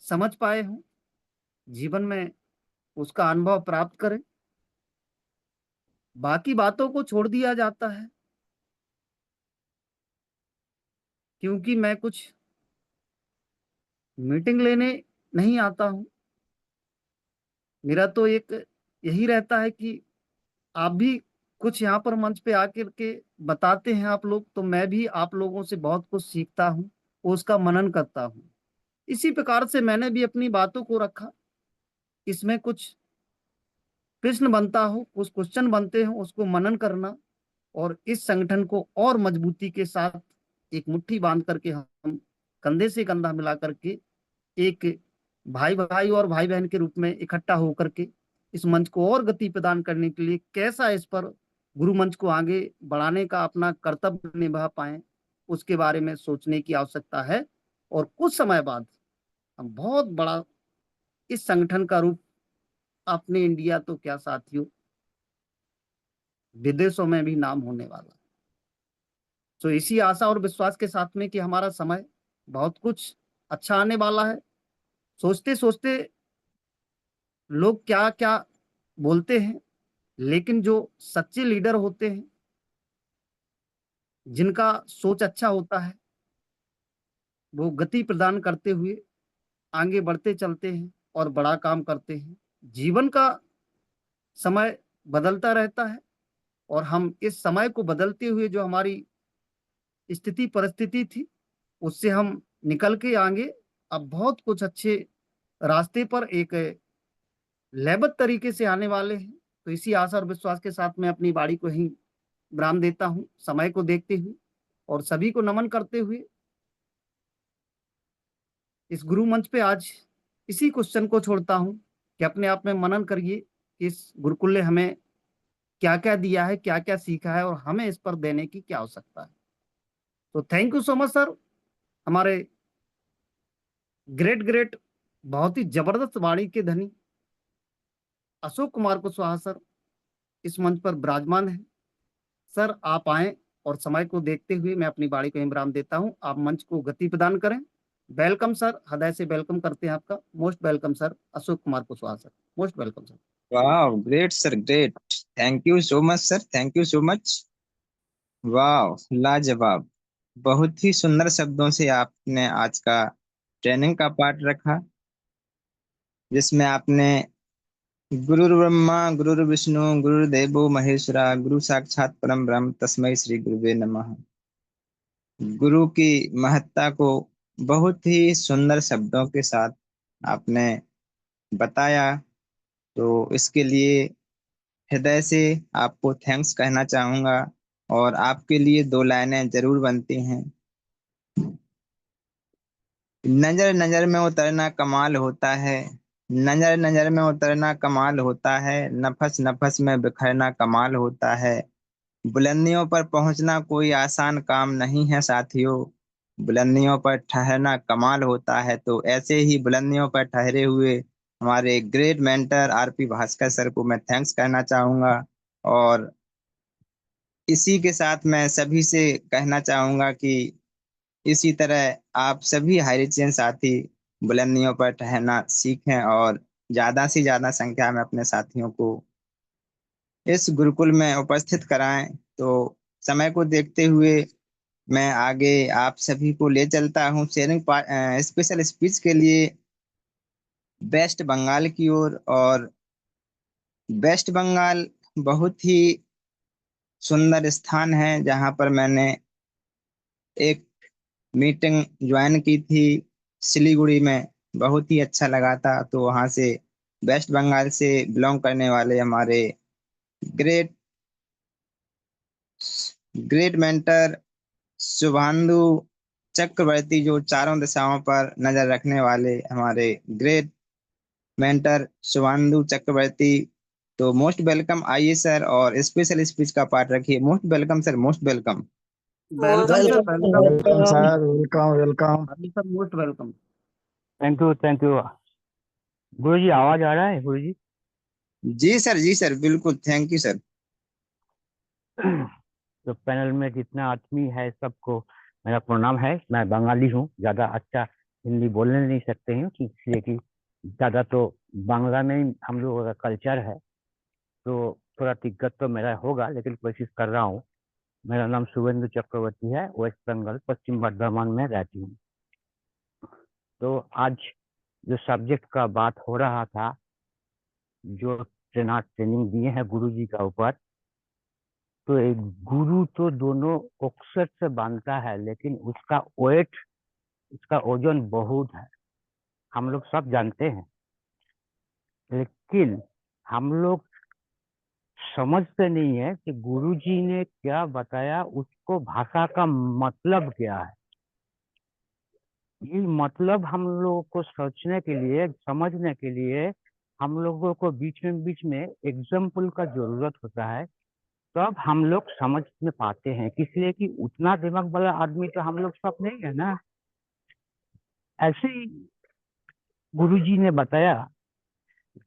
समझ पाए हो जीवन में, उसका अनुभव प्राप्त करें। बाकी बातों को छोड़ दिया जाता है, क्योंकि मैं कुछ मीटिंग लेने नहीं आता हूं। मेरा तो एक यही रहता है कि आप भी कुछ यहाँ पर मंच पे आकर के बताते हैं आप लोग, तो मैं भी आप लोगों से बहुत कुछ सीखता हूँ, उसका मनन करता हूँ। इसी प्रकार से मैंने भी अपनी बातों को रखा। इसमें कुछ प्रश्न बनता हो, कुछ क्वेश्चन बनते हो, उसको मनन करना, और इस संगठन को और मजबूती के साथ एक मुट्ठी बांध करके हम कंधे से कंधा मिला करके एक भाई भाई और भाई बहन के रूप में इकट्ठा होकर के इस मंच को और गति प्रदान करने के लिए कैसा इस पर गुरु मंच को आगे बढ़ाने का अपना कर्तव्य निभा पाए, उसके बारे में सोचने की आवश्यकता है। और कुछ समय बाद हम बहुत बड़ा इस संगठन का रूप, अपने इंडिया तो क्या साथियों, विदेशों में भी नाम होने वाला। तो इसी आशा और विश्वास के साथ में कि हमारा समय बहुत कुछ अच्छा आने वाला है। सोचते सोचते लोग क्या क्या बोलते हैं, लेकिन जो सच्चे लीडर होते हैं, जिनका सोच अच्छा होता है, वो गति प्रदान करते हुए आगे बढ़ते चलते हैं और बड़ा काम करते हैं। जीवन का समय बदलता रहता है, और हम इस समय को बदलते हुए जो हमारी स्थिति परिस्थिति थी, उससे हम निकल के आगे अब बहुत कुछ अच्छे रास्ते पर एक लयबद्ध तरीके से आने वाले हैं। तो इसी आशा और विश्वास के साथ मैं अपनी बाड़ी को ही विराम देता हूं, समय को देखते हुए और सभी को नमन करते हुए। इस गुरु मंच पे आज इसी क्वेश्चन को छोड़ता हूं कि अपने आप में मनन करिए कि इस गुरुकुल ने हमें क्या क्या दिया है, क्या क्या सीखा है, और हमें इस पर देने की क्या आवश्यकता है। तो thank you so much sir, हमारे ग्रेट ग्रेट, बहुत ही जबरदस्त वाणी के धनी अशोक कुमार कुशवाहा सर इस मंच पर विराजमान है। सर आप आए, और समय को देखते हुए मैं अपनी बाड़ी को विराम देता हूं। आप मंच को गति प्रदान करें। वेलकम सर, हृदय से वेलकम करते हैं आपका। Most welcome sir, Ashok Kumar Kushwaha sir, most welcome sir. वाह, great sir, great. Thank you so much sir, thank you so much. वाह, लाजवाब। बहुत ही सुंदर शब्दों से आपने आज का ट्रेनिंग का पार्ट रखा, जिसमें आपने गुरुर्ब्रह्मा गुरुर्विष्णु गुरुर्देवो महेश्वरा गुरु साक्षात परम ब्रह्म तस्मै श्री गुरुवे नमः, गुरु की महत्ता को बहुत ही सुंदर शब्दों के साथ आपने बताया। तो इसके लिए हृदय से आपको थैंक्स कहना चाहूंगा। और आपके लिए दो लाइनें जरूर बनती हैं। नजर नजर में उतरना कमाल होता है, नजर नजर में उतरना कमाल होता है, नफस नफस में बिखरना कमाल होता है। बुलंदियों पर पहुंचना कोई आसान काम नहीं है साथियों, बुलंदियों पर ठहरना कमाल होता है। तो ऐसे ही बुलंदियों पर ठहरे हुए हमारे great mentor RP Bhaskar sir को मैं थैंक्स कहना चाहूंगा। और इसी के साथ मैं सभी से कहना चाहूंगा कि इसी तरह आप सभी हाइरिचियन साथी बुलंदियों पर ठहरना सीखें, और ज्यादा से ज्यादा संख्या में अपने साथियों को इस गुरुकुल में उपस्थित कराएं। तो समय को देखते हुए मैं आगे आप सभी को ले चलता हूँ शेयरिंग स्पेशल स्पीच के लिए वेस्ट बंगाल की ओर। और वेस्ट बंगाल बहुत ही सुंदर स्थान है जहाँ पर मैंने एक मीटिंग ज्वाइन की थी सिलीगुड़ी में। बहुत ही अच्छा लगा था। तो वहाँ से वेस्ट बंगाल से बिलोंग करने वाले हमारे ग्रेट ग्रेट मेंटर शुभांशु चक्रवर्ती, जो चारों दिशाओं पर नजर रखने वाले हमारे ग्रेट मेंटर शुभांशु चक्रवर्ती, तो मोस्ट वेलकम। आइए सर, और स्पेशल स्पीच का पार्ट रखिए। Most welcome sir, most welcome. Welcome sir, welcome welcome. Welcome sir, welcome welcome. अभी sir most welcome. Thank you thank you. Guru ji आवाज आ रहा है गुरु जी? जी सर, जी सर, बिल्कुल, थैंक यू सर। तो पैनल में जितना आदमी है सबको मेरा प्रणाम है। मैं बंगाली हूँ, ज़्यादा अच्छा हिंदी बोलने नहीं सकते हैं इसलिए कि ज़्यादा तो बांग्ला में ही हम लोगों का कल्चर है, तो थोड़ा दिक्कत तो मेरा होगा, लेकिन कोशिश कर रहा हूँ। मेरा नाम शुभेंदु चक्रवर्ती है, वेस्ट बंगाल पश्चिम बर्धमान में रहती हूँ। तो आज जो सब्जेक्ट का बात हो रहा था, जो ट्रेनिंग दिए हैं गुरु जी का ऊपर, तो एक गुरु तो दोनों अक्षर से बांधता है, लेकिन उसका वेट, उसका वजन बहुत है, हम लोग सब जानते हैं। लेकिन हम लोग समझते नहीं है कि गुरु जी ने क्या बताया, उसको भाषा का मतलब क्या है। ये मतलब हम लोगों को सोचने के लिए, समझने के लिए हम लोगों को बीच में एग्जाम्पल का जरूरत होता है, तब हम लोग समझ में पाते हैं। इसलिए कि उतना दिमाग वाला आदमी तो हम लोग सब नहीं है ना। ऐसे ही गुरु जी ने बताया,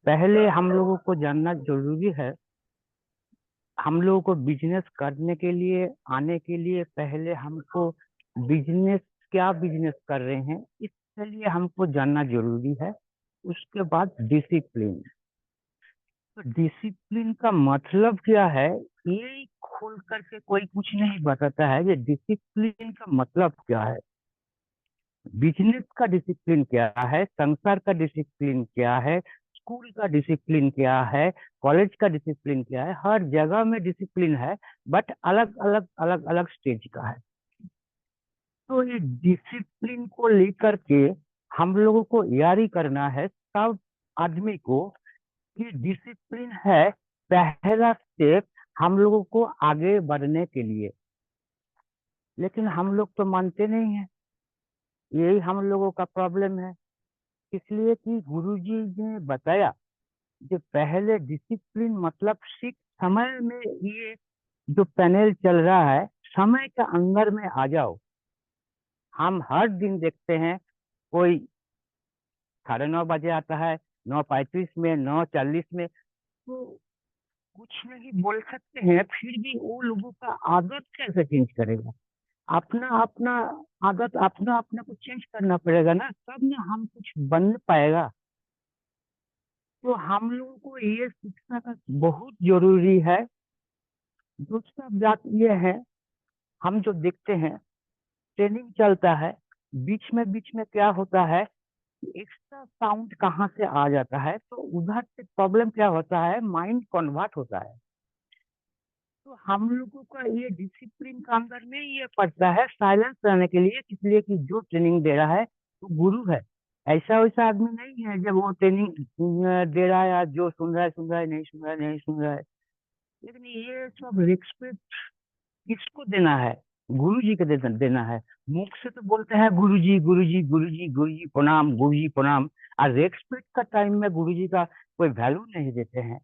पहले हम लोगों को जानना जरूरी है। हम लोगों को बिजनेस करने के लिए, आने के लिए पहले हमको बिजनेस, क्या बिजनेस कर रहे हैं इसके लिए हमको जानना जरूरी है। उसके बाद डिसिप्लिन। तो डिसिप्लिन का मतलब क्या है, ये खोल करके कोई कुछ नहीं बताता है। ये डिसिप्लिन का मतलब क्या है, बिजनेस का डिसिप्लिन क्या है, संसार का डिसिप्लिन क्या है, स्कूल का डिसिप्लिन क्या है, कॉलेज का डिसिप्लिन क्या है। हर जगह में डिसिप्लिन है, बट अलग अलग स्टेज का है। तो ये डिसिप्लिन को लेकर के हम लोगों को यारी करना है सब आदमी को, कि डिसिप्लिन है पहला स्टेप हम लोगों को आगे बढ़ने के लिए। लेकिन हम लोग तो मानते नहीं है, यही हम लोगों का प्रॉब्लम है। इसलिए कि गुरुजी ने बताया कि पहले डिसिप्लिन मतलब सिर्फ समय में, ये जो पैनल चल रहा है, समय के अंदर में आ जाओ। हम हर दिन देखते हैं, कोई 9:30 बजे आता है, 9:35 में, 9:40 में, तो कुछ नहीं बोल सकते हैं। फिर भी वो लोगों का आदत कैसे चेंज करेगा? अपना अपना आदत, अपना अपना कुछ चेंज करना पड़ेगा ना, तब ना हम कुछ बन पाएगा। तो हम लोगों को ये सीखना का बहुत जरूरी है। दूसरा बात ये है, हम जो देखते हैं ट्रेनिंग चलता है, बीच में क्या होता है, एक्स्ट्रा साउंड कहाँ से आ जाता है, तो उधर से प्रॉब्लम क्या होता है, माइंड कन्वर्ट होता है। तो हम लोगों का ये डिसिप्लिन का अंदर में ये पड़ता है साइलेंस रहने के लिए, इसलिए कि जो ट्रेनिंग दे रहा है वो गुरु है। ऐसा वैसा आदमी नहीं है जब वो ट्रेनिंग दे रहा है, या जो सुन रहा है, नहीं सुन रहा है, नहीं सुन रहा है। लेकिन ये सब रिस्पेक्ट किसको देना है, गुरु जी को देना है। मुख से तो बोलते हैं गुरु जी गुरु जी गुरु जी गुरु जी प्रणाम, गुरु जी प्रणाम, और रेस्पेक्ट का टाइम में गुरु जी का कोई वैल्यू नहीं देते हैं।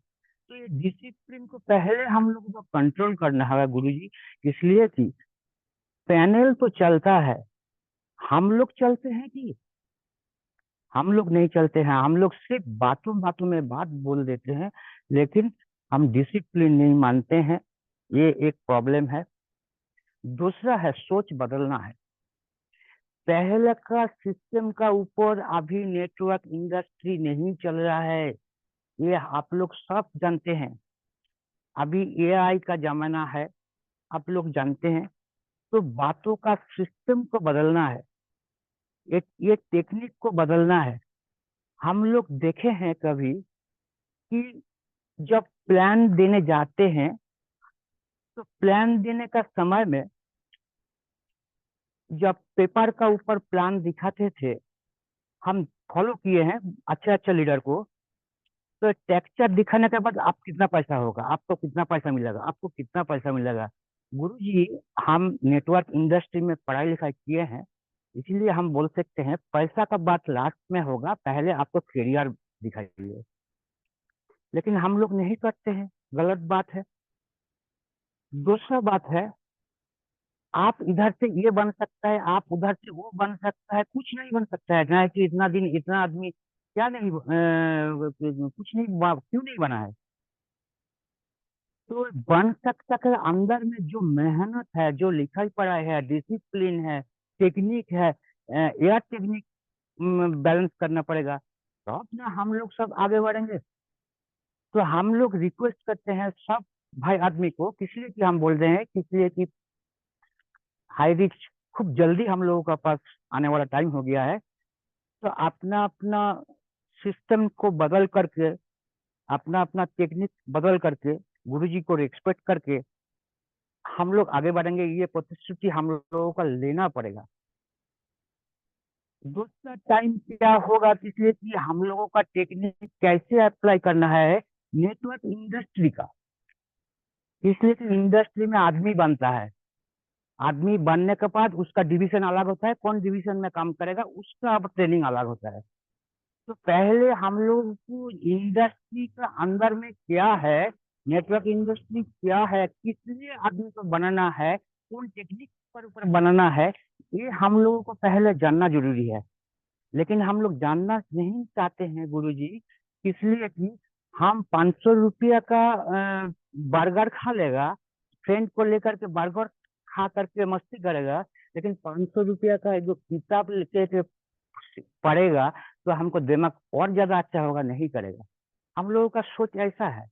तो ये डिसिप्लिन को पहले हम लोगों को कंट्रोल करना है गुरु जी। इसलिए कि पैनल तो चलता है, हम लोग चलते हैं कि हम लोग नहीं चलते हैं। हम लोग सिर्फ बातों बातों में बात बोल देते हैं, लेकिन हम डिसिप्लिन नहीं मानते हैं। ये एक प्रॉब्लम है। दूसरा है, सोच बदलना है। पहले का सिस्टम का ऊपर अभी नेटवर्क इंडस्ट्री नहीं चल रहा है, ये आप लोग सब जानते हैं। अभी एआई का जमाना है, आप लोग जानते हैं। तो बातों का सिस्टम को बदलना है, ये टेक्निक को बदलना है। हम लोग देखे हैं कभी कि जब प्लान देने जाते हैं, तो प्लान देने का समय में जब पेपर का ऊपर प्लान दिखाते थे, हम फॉलो किए हैं अच्छे अच्छे लीडर को। तो टेक्सचर दिखाने के बाद आप कितना पैसा होगा, आपको कितना पैसा मिलेगा, आपको कितना पैसा मिलेगा। गुरुजी, हम नेटवर्क इंडस्ट्री में पढ़ाई लिखाई किए हैं, इसलिए हम बोल सकते हैं पैसा का बात लास्ट में होगा, पहले आपको करियर दिखाइए। लेकिन हम लोग नहीं करते हैं, गलत बात है। दूसरा बात है, आप इधर से ये बन सकता है, आप उधर से वो बन सकता है, कुछ नहीं बन सकता है ना। कि इतना दिन इतना आदमी क्या नहीं कुछ नहीं क्यों नहीं बना है। तो बन सकता है, अंदर में जो मेहनत है, जो लिखाई पढ़ाई है, डिसिप्लिन है, टेक्निक है, एयर टेक्निक बैलेंस करना पड़ेगा, तो अपना हम लोग सब आगे बढ़ेंगे। तो हम लोग रिक्वेस्ट करते हैं सब भाई आदमी को, किस लिए कि हम बोल रहे हैं, किस लिए कि हाई रिस्क खूब जल्दी हम लोगों का पास आने वाला टाइम हो गया है। तो अपना अपना सिस्टम को बदल करके, अपना अपना टेक्निक बदल करके, गुरुजी को रिस्पेक्ट करके हम लोग आगे बढ़ेंगे। ये प्रतिश्रुति हम लोगों का लेना पड़ेगा। दूसरा टाइम क्या होगा, इसलिए कि हम लोगों का टेक्निक कैसे अप्लाई करना है नेटवर्क इंडस्ट्री का। इसलिए कि इंडस्ट्री में आदमी बनता है, आदमी बनने के बाद उसका डिवीजन अलग होता है, कौन डिवीजन में काम करेगा उसका अब ट्रेनिंग अलग होता है। तो पहले हम लोग को इंडस्ट्री का अंदर में क्या है, नेटवर्क इंडस्ट्री क्या है, किस लिए आदमी को बनाना है, कौन टेक्निक पर ऊपर बनाना है, ये हम लोगों को पहले जानना जरूरी है। लेकिन हम लोग जानना नहीं चाहते हैं गुरुजी, इसलिए कि हम 500 रुपया का बर्गर खा लेगा, फ्रेंड को लेकर के बर्गर खा करके मस्ती करेगा, लेकिन 500 रुपया का जो किताब लेके के पढ़ेगा तो हमको दिमाग और ज्यादा अच्छा होगा, नहीं करेगा। हम लोगों का सोच ऐसा है।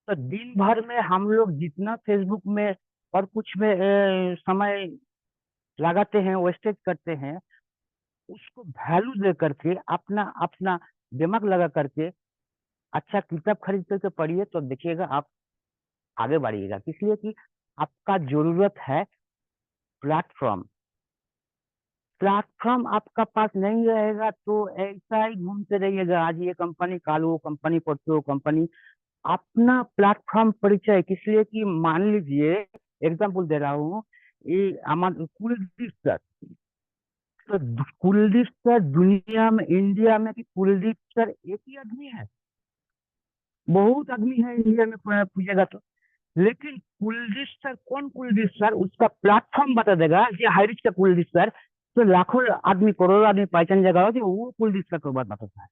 तो दिन भर में हम लोग जितना फेसबुक में और कुछ में समय लगाते हैं, वेस्टेज करते हैं, उसको वैल्यू दे करके अपना अपना दिमाग लगा करके अच्छा किताब खरीद करके पढ़िए, तो देखिएगा आप आगे बढ़िएगा। इसलिए कि आपका जरूरत है प्लेटफॉर्म। प्लेटफॉर्म आपका पास नहीं रहेगा तो ऐसा ही घूमते रहिएगा, आज ये कंपनी, कल वो कंपनी, परसों वो कंपनी। अपना प्लेटफॉर्म परिचय, इसलिए कि मान लीजिए एग्जाम्पल दे रहा हूँ, ये हमारे कुलदीप सर। तो कुलदीप सर दुनिया में, इंडिया में कि कुलदीप सर एक ही आदमी है, बहुत आदमी है इंडिया में पूछेगा तो। लेकिन कुलदीप सर, कौन कुलदीप सर, उसका प्लेटफॉर्म बता देगा कि हाइरिच का कुलदीप सर। तो लाखों आदमी, करोड़ों आदमी पहचान जाएगा कि वो कुलदीप सर को बात बताता है।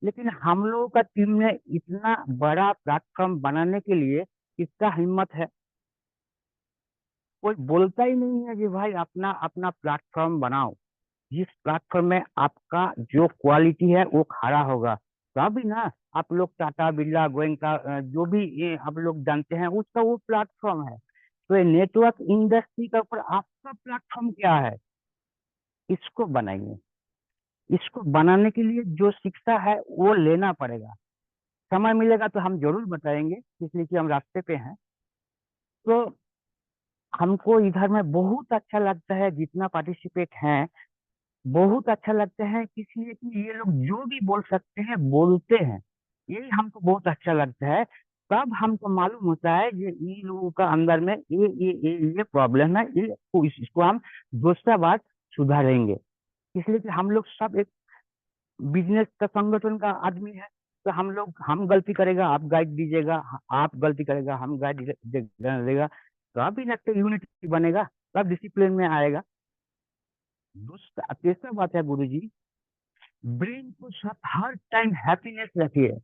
लेकिन हम लोगों का टीम ने इतना बड़ा प्लेटफॉर्म बनाने के लिए किसका हिम्मत है, कोई बोलता ही नहीं है कि भाई अपना अपना प्लेटफॉर्म बनाओ, जिस प्लेटफॉर्म में आपका जो क्वालिटी है वो खड़ा होगा। तभी ना आप लोग टाटा बिरला गोयनका जो भी ये आप लोग जानते हैं, उसका वो प्लेटफॉर्म है। तो ये नेटवर्क इंडस्ट्री के ऊपर आपका प्लेटफॉर्म क्या है, इसको बनाइए। इसको बनाने के लिए जो शिक्षा है वो लेना पड़ेगा। समय मिलेगा तो हम जरूर बताएंगे, इसलिए कि हम रास्ते पे हैं। तो हमको इधर में बहुत अच्छा लगता है, जितना पार्टिसिपेट हैं बहुत अच्छा लगता है, इसलिए कि ये लोग जो भी बोल सकते हैं बोलते हैं, यही हमको बहुत अच्छा लगता है। तब हमको मालूम होता है कि इन लोगों का अंदर में ये प्रॉब्लम है, ये इसको हम दूसरा बार सुधारेंगे। इसलिए कि हम लोग सब एक बिजनेस का, संगठन का आदमी है। तो हम लोग, हम गलती करेगा आप गाइड दीजिएगा, आप गलती करेगा हम गाइड देगा, तो अभी ना तो यूनिटी बनेगा, तब डिसिप्लिन में आएगा। दूसरा तीसरा बात है गुरुजी, ब्रेन को साथ हर टाइम हैप्पीनेस रखिए।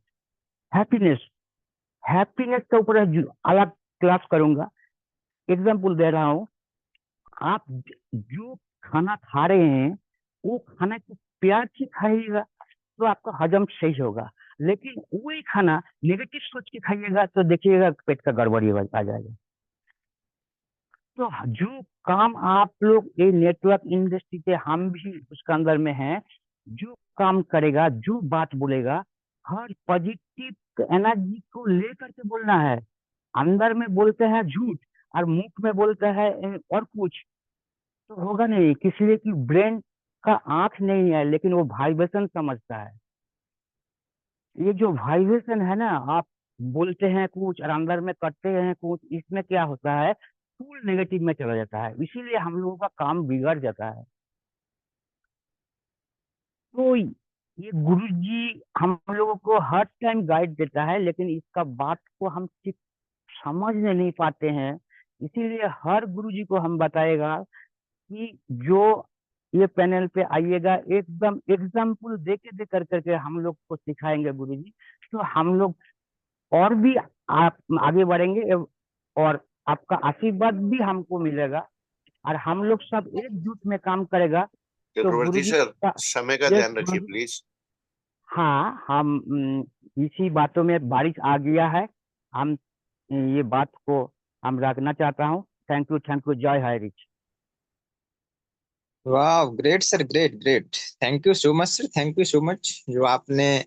हैप्पीनेस, हैप्पीनेस के ऊपर अलग क्लास करूंगा। एग्जाम्पल दे रहा हूँ, आप जो खाना खा रहे हैं वो खाना को प्यार से खाइएगा तो आपका हजम सही होगा। लेकिन वही खाना नेगेटिव सोच के खाइएगा तो देखिएगा पेट का गड़बड़ी आ जाएगा। तो जो काम आप लोग ये नेटवर्क इंडस्ट्री के, हम भी उसके अंदर में हैं, जो काम करेगा, जो बात बोलेगा, हर पॉजिटिव एनर्जी को लेकर के बोलना है। अंदर में बोलते हैं झूठ, और मुख में बोलता है और कुछ, तो होगा नहीं। किसी की ब्रेन का आंख नहीं है, लेकिन वो वाइब्रेशन समझता है। ये जो वाइब्रेशन है ना, आप बोलते हैं कुछ और अंदर में करते हैं कुछ, इसमें क्या होता है, फुल नेगेटिव में चला जाता है, इसीलिए हम लोगों का काम बिगड़ जाता है। तो ये गुरु जी हम लोगों को हर टाइम गाइड देता है, लेकिन इसका बात को हम ठीक समझ नहीं पाते हैं। इसीलिए हर गुरु जी को हम बताएगा कि जो ये पैनल पे आइएगा, एकदम एग्जाम्पल दे करके हम लोग को सिखाएंगे गुरु जी। तो हम लोग और भी आप आगे बढ़ेंगे, और आपका आशीर्वाद भी हमको मिलेगा, और हम लोग सब एकजुट में काम करेगा। तो गुरु चक्रवर्ती जी सर, का समय का यस ध्यान गुरु रखिए जी। प्लीज। हाँ, हम इसी बातों में बारिश आ गया है। हम ये बात को हम रखना चाहता हूँ। थैंक यू, जय हाई रिच। वाह, great sir, great great. Thank you so much sir, thank you so much. जो आपने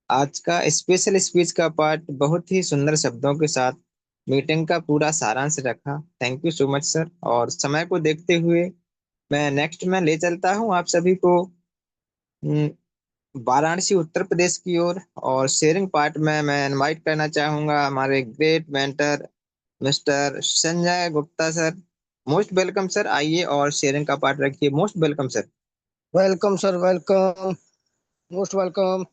आज का स्पेशल स्पीच का पार्ट बहुत ही सुंदर शब्दों के साथ मीटिंग का पूरा सारांश रखा, thank you so much sir. और समय को देखते हुए मैं नेक्स्ट में ले चलता हूँ आप सभी को वाराणसी उत्तर प्रदेश की ओर। और शेयरिंग पार्ट में मैं इनवाइट करना चाहूंगा हमारे great mentor mister Sanjay Gupta sir. Most welcome sir, आइए और शेयरिंग का पार्ट रखिए। Most welcome sir. Welcome sir, welcome, most welcome.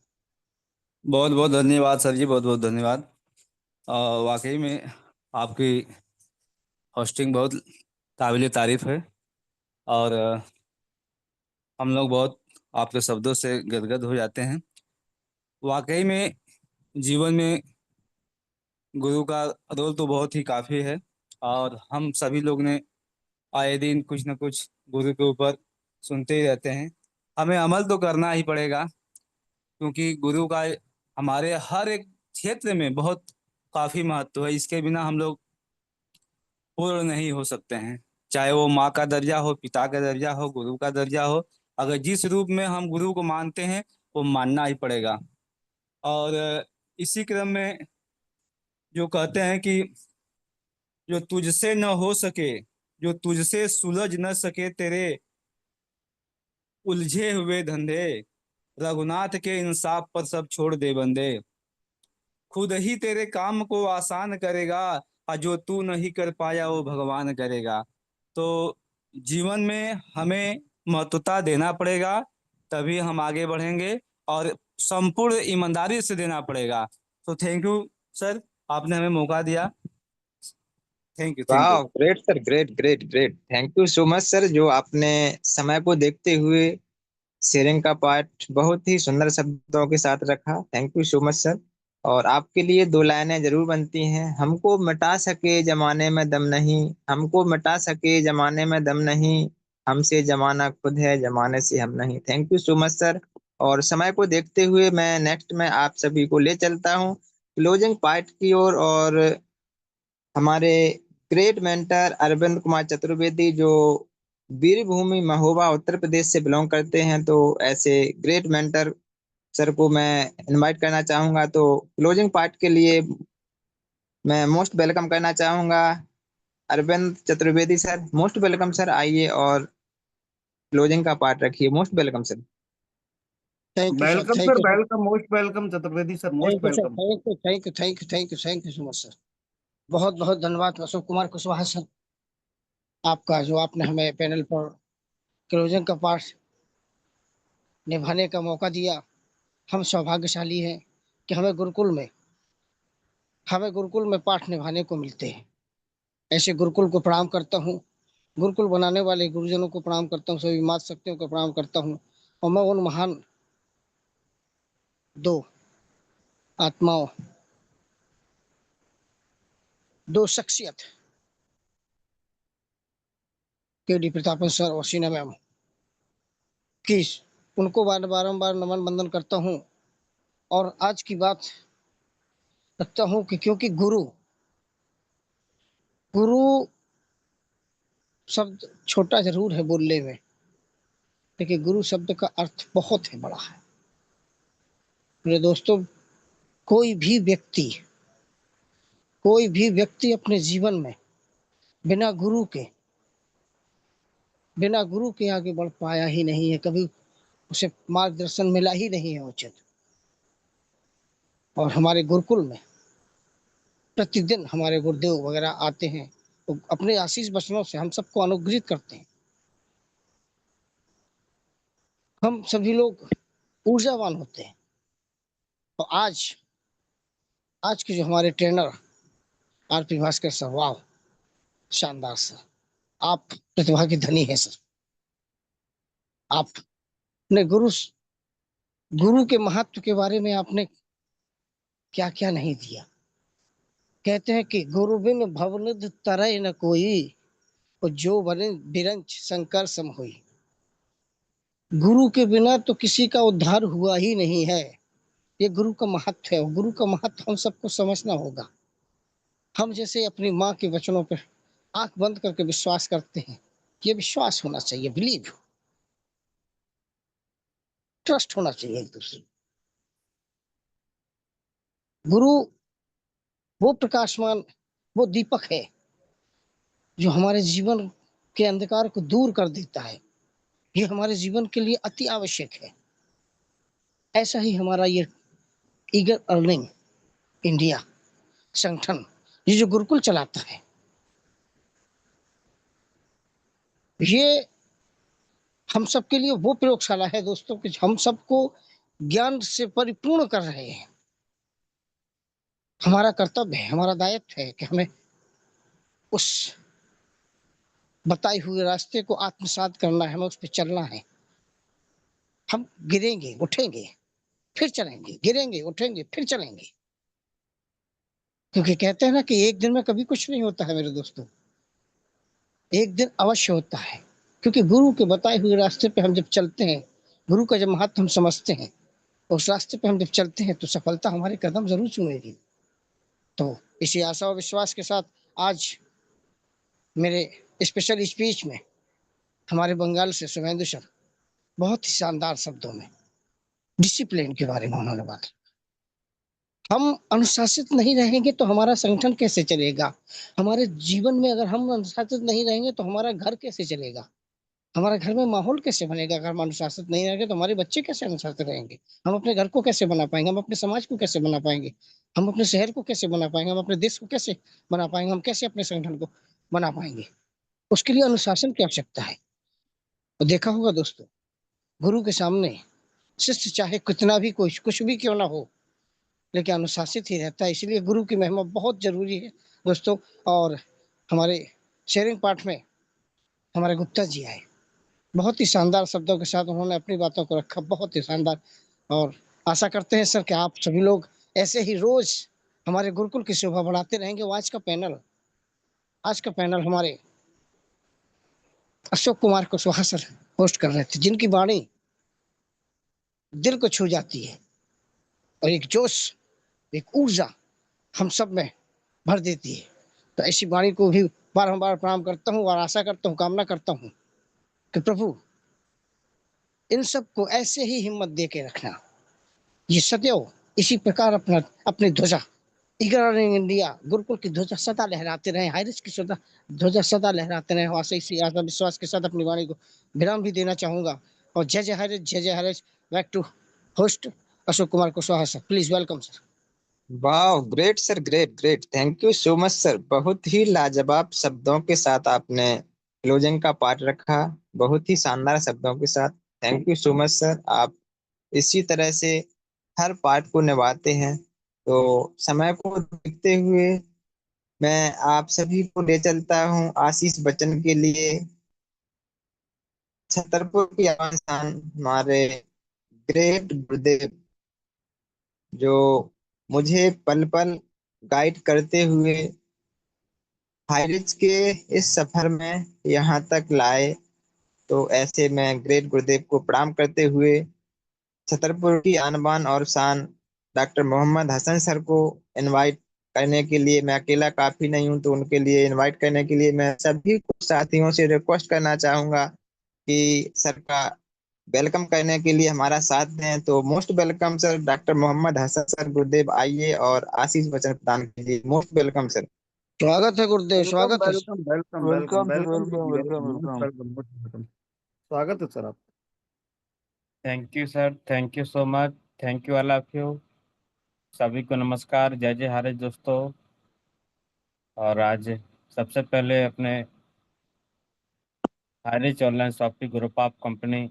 बहुत बहुत धन्यवाद सर जी, बहुत बहुत धन्यवाद। वाकई में आपकी होस्टिंग बहुत काबिल तारीफ है। और हम लोग बहुत आपके शब्दों से गदगद हो जाते हैं। वाकई में जीवन में गुरु का रोल तो बहुत ही काफ़ी है। और हम सभी लोग ने आए दिन कुछ न कुछ गुरु के ऊपर सुनते ही रहते हैं। हमें अमल तो करना ही पड़ेगा, क्योंकि गुरु का हमारे हर एक क्षेत्र में बहुत काफ़ी महत्व है। इसके बिना हम लोग पूर्ण नहीं हो सकते हैं। चाहे वो माँ का दर्जा हो, पिता का दर्जा हो, गुरु का दर्जा हो, अगर जिस रूप में हम गुरु को मानते हैं वो मानना ही पड़ेगा। और इसी क्रम में जो कहते हैं कि जो तुझसे न हो सके, जो तुझसे सुलझ न सके तेरे उलझे हुए धंधे, रघुनाथ के इंसाफ पर सब छोड़ दे बंदे। खुद ही तेरे काम को आसान करेगा, और जो तू नहीं कर पाया वो भगवान करेगा। तो जीवन में हमें महत्वता देना पड़ेगा, तभी हम आगे बढ़ेंगे, और संपूर्ण ईमानदारी से देना पड़ेगा। तो थैंक यू सर, आपने हमें मौका दिया। थैंक यू, थैंक वाह, you. Great sir, great great great. Thank you so much sir, जो आपने समय को देखते हुए शेयरिंग का पार्ट बहुत ही सुंदर शब्दों के साथ रखा, thank you so much sir. और आपके लिए दो लाइनें जरूर बनती हैं। हमको मिटा सके जमाने में दम नहीं, हमको मिटा सके जमाने में दम नहीं, हमसे जमाना खुद है जमाने से हम नहीं। Thank you so much sir. और समय को देखते हुए मैं नेक्स्ट में आप सभी को ले चलता हूँ क्लोजिंग पार्ट की ओर। और हमारे ग्रेट मेंटर अरविंद कुमार चतुर्वेदी, जो वीरभूमि महोबा उत्तर प्रदेश से बिलोंग करते हैं, तो ऐसे ग्रेट मेंटर सर को मैं इनवाइट करना चाहूंगा। तो क्लोजिंग पार्ट के लिए मैं मोस्ट वेलकम करना चाहूंगा Arvind Chaturvedi sir. Most welcome sir, आइए और क्लोजिंग का पार्ट रखिए। Most welcome sir. Thank you sir, welcome thank sir, you sir, welcome, most welcome Chaturvedi sir, most thank you sir, welcome. Thank you, thank you, thank you, thank you, thank you, thank you so much sir. बहुत बहुत धन्यवाद अशोक कुमार कुशवाहा सर, आपका, जो आपने हमें पैनल पर क्लोजिंग का पार्ट निभाने का मौका दिया। हम सौभाग्यशाली हैं कि हमें गुरुकुल में पाठ निभाने को मिलते हैं। ऐसे गुरुकुल को प्रणाम करता हूँ, गुरुकुल बनाने वाले गुरुजनों को प्रणाम करता हूँ, सभी माता शक्तियों को प्रणाम करता हूँ। और मैं उन महान दो आत्माओं, दो शख्सियत, के डी प्रतापन सर और शीना मैम की, उनको बारंबार नमन बंदन करता हूँ। और आज की बात रखता हूँ कि क्योंकि गुरु गुरु शब्द छोटा जरूर है बोलने में, लेकिन गुरु शब्द का अर्थ बहुत है, बड़ा है। मेरे दोस्तों, कोई भी व्यक्ति कोई भी व्यक्ति अपने जीवन में बिना गुरु के, बिना गुरु के आगे बढ़ पाया ही नहीं है, कभी उसे मार्गदर्शन मिला ही नहीं है उचित। और हमारे गुरुकुल में प्रतिदिन हमारे गुरुदेव वगैरह आते हैं, तो अपने आशीष वचनों से हम सबको अनुग्रहित करते हैं। हम सभी लोग ऊर्जावान होते हैं। और आज के जो हमारे ट्रेनर आरपी भास्कर सर, वाह, शानदार सर, आप प्रतिभा के धनी हैं सर। आपने गुरु के महत्व के बारे में आपने क्या क्या नहीं दिया। कहते हैं कि गुरु बिन भवनिधि तरय न कोई, और जो बने बिरंच शंकर सम होई। गुरु के बिना तो किसी का उद्धार हुआ ही नहीं है। ये गुरु का महत्व है, और गुरु का महत्व हम सबको समझना होगा। हम जैसे अपनी माँ के वचनों पर आंख बंद करके विश्वास करते हैं, ये विश्वास होना चाहिए, बिलीव, ट्रस्ट होना चाहिए एक दूसरे। गुरु वो प्रकाशमान, वो दीपक है जो हमारे जीवन के अंधकार को दूर कर देता है। ये हमारे जीवन के लिए अति आवश्यक है। ऐसा ही हमारा ये ईगर अर्निंग इंडिया संगठन, ये जो गुरुकुल चलाता है, ये हम सबके लिए वो प्रयोगशाला है दोस्तों कि हम सबको ज्ञान से परिपूर्ण कर रहे हैं। हमारा कर्तव्य है, हमारा दायित्व है कि हमें उस बताए हुए रास्ते को आत्मसात करना है, हमें उस पर चलना है। हम गिरेंगे उठेंगे फिर चलेंगे, गिरेंगे उठेंगे फिर चलेंगे, क्योंकि कहते हैं ना कि एक दिन में कभी कुछ नहीं होता है मेरे दोस्तों, एक दिन अवश्य होता है। क्योंकि गुरु के बताए हुए रास्ते पे हम जब चलते हैं, गुरु का जब महत्व हम समझते हैं, उस रास्ते पे हम जब चलते हैं, तो सफलता हमारे कदम जरूर चूमेगी। तो इसी आशा और विश्वास के साथ आज मेरे स्पेशल स्पीच में हमारे बंगाल से शुभेंदु सर बहुत ही शानदार शब्दों में डिसिप्लिन के बारे में उन्होंने बात। हम अनुशासित नहीं रहेंगे तो हमारा संगठन कैसे चलेगा। हमारे जीवन में अगर हम अनुशासित नहीं रहेंगे तो हमारा घर कैसे चलेगा, हमारे घर में माहौल कैसे बनेगा। अगर हम अनुशासित नहीं रहेंगे तो हमारे बच्चे कैसे अनुशासित रहेंगे। हम अपने घर को कैसे बना पाएंगे, हम अपने समाज को कैसे बना पाएंगे, हम अपने शहर को कैसे बना पाएंगे, हम अपने देश को कैसे बना पाएंगे, हम कैसे अपने संगठन को बना पाएंगे। उसके लिए अनुशासन की आवश्यकता है। और देखा होगा दोस्तों, गुरु के सामने शिष्य चाहे कितना भी कोई कुछ भी क्यों ना हो, लेकिन अनुशासित ही रहता है। इसलिए गुरु की महिमा बहुत जरूरी है दोस्तों। और हमारे शेयरिंग पार्ट में हमारे गुप्ता जी आए, बहुत ही शानदार शब्दों के साथ उन्होंने अपनी बातों को रखा, बहुत ही शानदार। और आशा करते हैं सर कि आप सभी लोग ऐसे ही रोज हमारे गुरुकुल की शोभा बढ़ाते रहेंगे। आज का पैनल हमारे अशोक कुमार कुशवाहा सर होस्ट कर रहे थे, जिनकी वाणी दिल को छू जाती है और एक जोश, एक ऊर्जा हम सब में भर देती है। तो ऐसी वाणी को भी बारंबार प्रणाम करता हूँ और आशा करता हूँ, कामना करता हूँ कि प्रभु इन सबको ऐसे ही हिम्मत दे के रखना। ये सदैव इसी प्रकार अपना अपनी ध्वजा ईगर इंडिया गुरुकुल की ध्वजा सदा लहराते रहे, हाईरिस्क की सदा ध्वजा सदा लहराते रहे। वहां से इसी आत्मा विश्वास के साथ अपनी वाणी को विराम भी देना चाहूंगा। और जय जय हरे, जय जय हरे। Back to host Ashok Kumar Kushwaha sir, please welcome sir. वाह, great sir, great great, thank you so much sir. बहुत ही लाजवाब शब्दों के साथ आपने क्लोजिंग का पार्ट रखा, बहुत ही शानदार शब्दों के साथ। Thank you so much sir. आप इसी तरह से हर पार्ट को निभाते हैं। तो समय को देखते हुए मैं आप सभी को ले चलता हूँ आशीष बच्चन के लिए। छतरपुर की आवाज़ हमारे ग्रेट गुरुदेव, जो मुझे पल पल गाइड करते हुए हाइरिच के इस सफर में यहाँ तक लाए। तो ऐसे में ग्रेट गुरुदेव को प्रणाम करते हुए छतरपुर की आन बान और शान डॉक्टर मोहम्मद हसन सर को इनवाइट करने के लिए, मैं अकेला काफी नहीं हूं, तो उनके लिए इनवाइट करने के लिए मैं सभी को साथियों से रिक्वेस्ट करना चाहूंगा कि सर का वेलकम करने के लिए हमारा साथ दें। तो most welcome sir, doctor Mohammad Hasan sir, गुरुदेव आइए और आशीष वचन प्रदान कीजिए। Most welcome sir. स्वागत है गुरुदेव, वेलकम स्वागत है। Welcome welcome welcome welcome sir, welcome welcome welcome most welcome. Welcome most welcome. स्वागत है सर आप। Thank you sir, thank you so much. Thank you all of you. सभी को नमस्कार, जय जय हरे दोस्तों। और आज सबसे पहले अपने Hariz online shopping group of company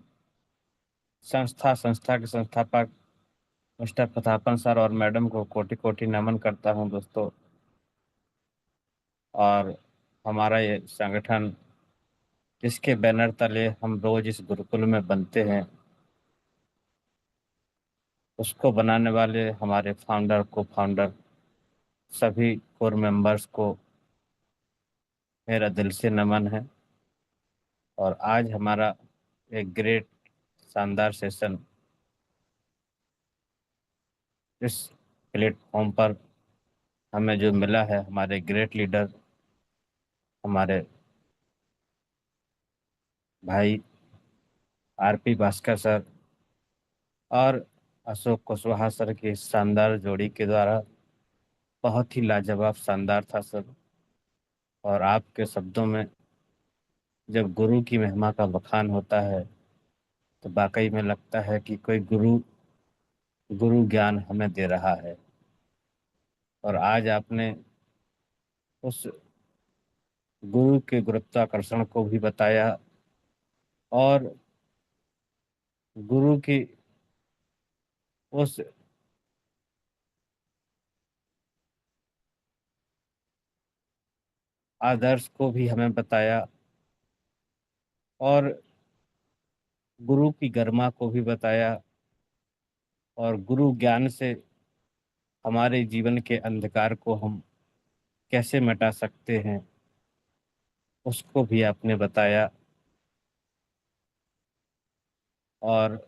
संस्था के संस्थापक मिस्टर प्रतापन सर और मैडम को कोटि कोटि नमन करता हूं दोस्तों। और हमारा ये संगठन जिसके बैनर तले हम रोज इस गुरुकुल में बनते हैं, उसको बनाने वाले हमारे फाउंडर को फाउंडर सभी कोर मेंबर्स को मेरा दिल से नमन है। और आज हमारा एक ग्रेट शानदार सेशन इस प्लेटफॉर्म पर हमें जो मिला है, हमारे ग्रेट लीडर हमारे भाई आरपी भास्कर सर और अशोक कुशवाहा सर की इस शानदार जोड़ी के द्वारा बहुत ही लाजवाब शानदार था सर। और आपके शब्दों में जब गुरु की महिमा का बखान होता है तो वाकई में लगता है कि कोई गुरु गुरु ज्ञान हमें दे रहा है। और आज आपने उस गुरु के गुरुत्वाकर्षण को भी बताया और गुरु की उस आदर्श को भी हमें बताया और गुरु की गरिमा को भी बताया। और गुरु ज्ञान से हमारे जीवन के अंधकार को हम कैसे मिटा सकते हैं, उसको भी आपने बताया। और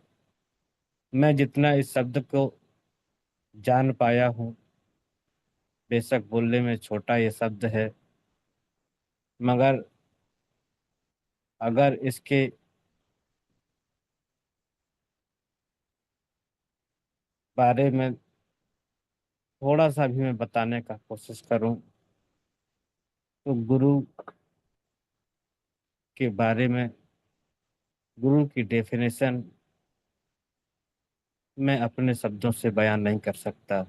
मैं जितना इस शब्द को जान पाया हूँ, बेशक बोलने में छोटा ये शब्द है, मगर अगर इसके बारे में थोड़ा सा भी मैं बताने का कोशिश करूं तो गुरु के बारे में, गुरु की डेफिनेशन मैं अपने शब्दों से बयान नहीं कर सकता,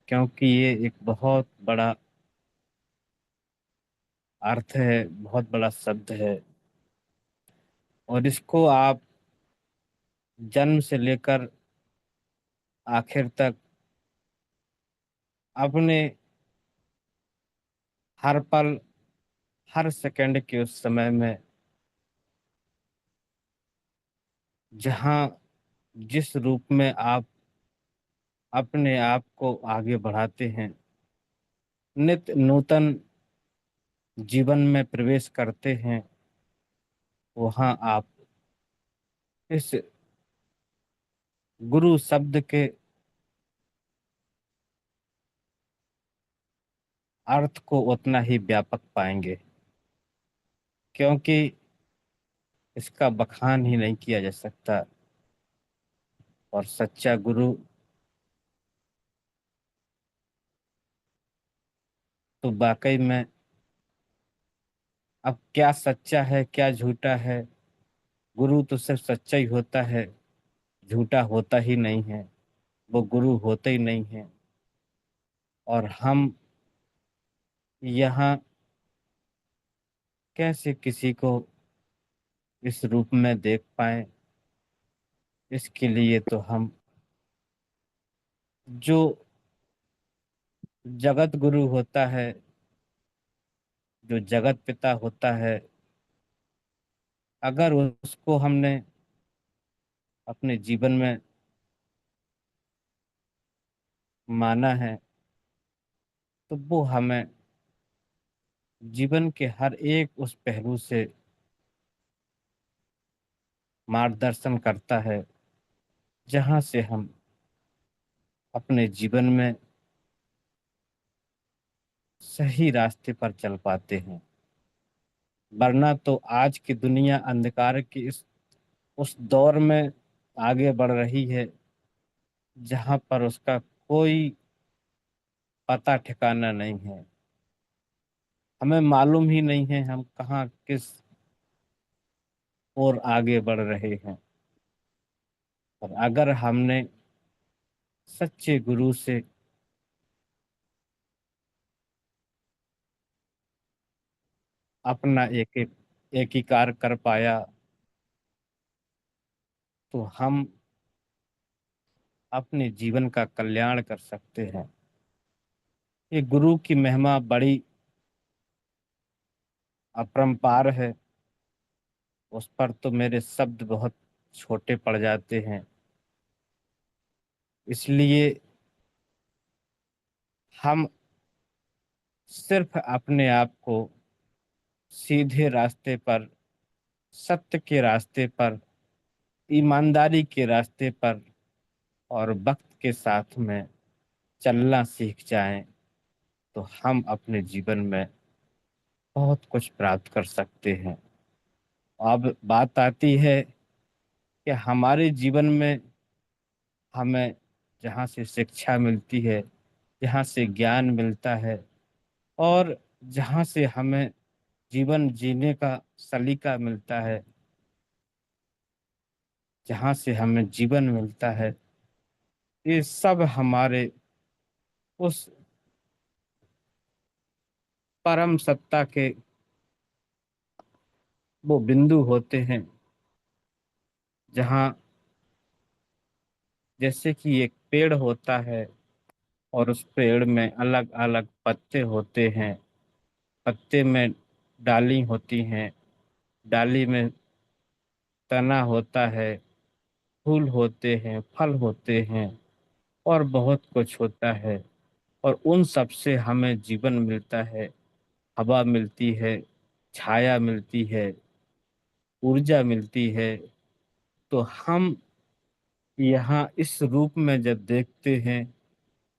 क्योंकि ये एक बहुत बड़ा अर्थ है, बहुत बड़ा शब्द है। और इसको आप जन्म से लेकर आखिर तक अपने हर पल हर सेकंड के उस समय में जहाँ जिस रूप में आप अपने आप को आगे बढ़ाते हैं, नित्य नूतन जीवन में प्रवेश करते हैं, वहाँ आप इस गुरु शब्द के अर्थ को उतना ही व्यापक पाएंगे, क्योंकि इसका बखान ही नहीं किया जा सकता। और सच्चा गुरु तो वाकई में, अब क्या सच्चा है क्या झूठा है, गुरु तो सिर्फ सच्चा ही होता है, झूठा होता ही नहीं है, वो गुरु होते ही नहीं है। और हम यहाँ कैसे किसी को इस रूप में देख पाए, इसके लिए तो हम जो जगत गुरु होता है, जो जगत पिता होता है, अगर उसको हमने अपने जीवन में माना है तो वो हमें जीवन के हर एक उस पहलू से मार्गदर्शन करता है, जहाँ से हम अपने जीवन में सही रास्ते पर चल पाते हैं। वरना तो आज की दुनिया अंधकार की इस उस दौर में आगे बढ़ रही है, जहाँ पर उसका कोई पता ठिकाना नहीं है। हमें मालूम ही नहीं है हम कहाँ किस ओर आगे बढ़ रहे हैं। और अगर हमने सच्चे गुरु से अपना एकीकार कर पाया तो हम अपने जीवन का कल्याण कर सकते हैं। ये गुरु की महिमा बड़ी अपरंपार है। उस पर तो मेरे शब्द बहुत छोटे पड़ जाते हैं। इसलिए हम सिर्फ अपने आप को सीधे रास्ते पर, सत्य के रास्ते पर, ईमानदारी के रास्ते पर और वक्त के साथ में चलना सीख जाएं तो हम अपने जीवन में बहुत कुछ प्राप्त कर सकते हैं। अब बात आती है कि हमारे जीवन में हमें जहाँ से शिक्षा मिलती है, जहाँ से ज्ञान मिलता है और जहाँ से हमें जीवन जीने का सलीका मिलता है, जहाँ से हमें जीवन मिलता है, ये सब हमारे उस परम सत्ता के वो बिंदु होते हैं जहाँ, जैसे कि एक पेड़ होता है और उस पेड़ में अलग अलग पत्ते होते हैं। पत्ते में डाली होती हैं, डाली में तना होता है, फूल होते हैं, फल होते हैं और बहुत कुछ होता है। और उन सब से हमें जीवन मिलता है, हवा मिलती है, छाया मिलती है, ऊर्जा मिलती है। तो हम यहाँ इस रूप में जब देखते हैं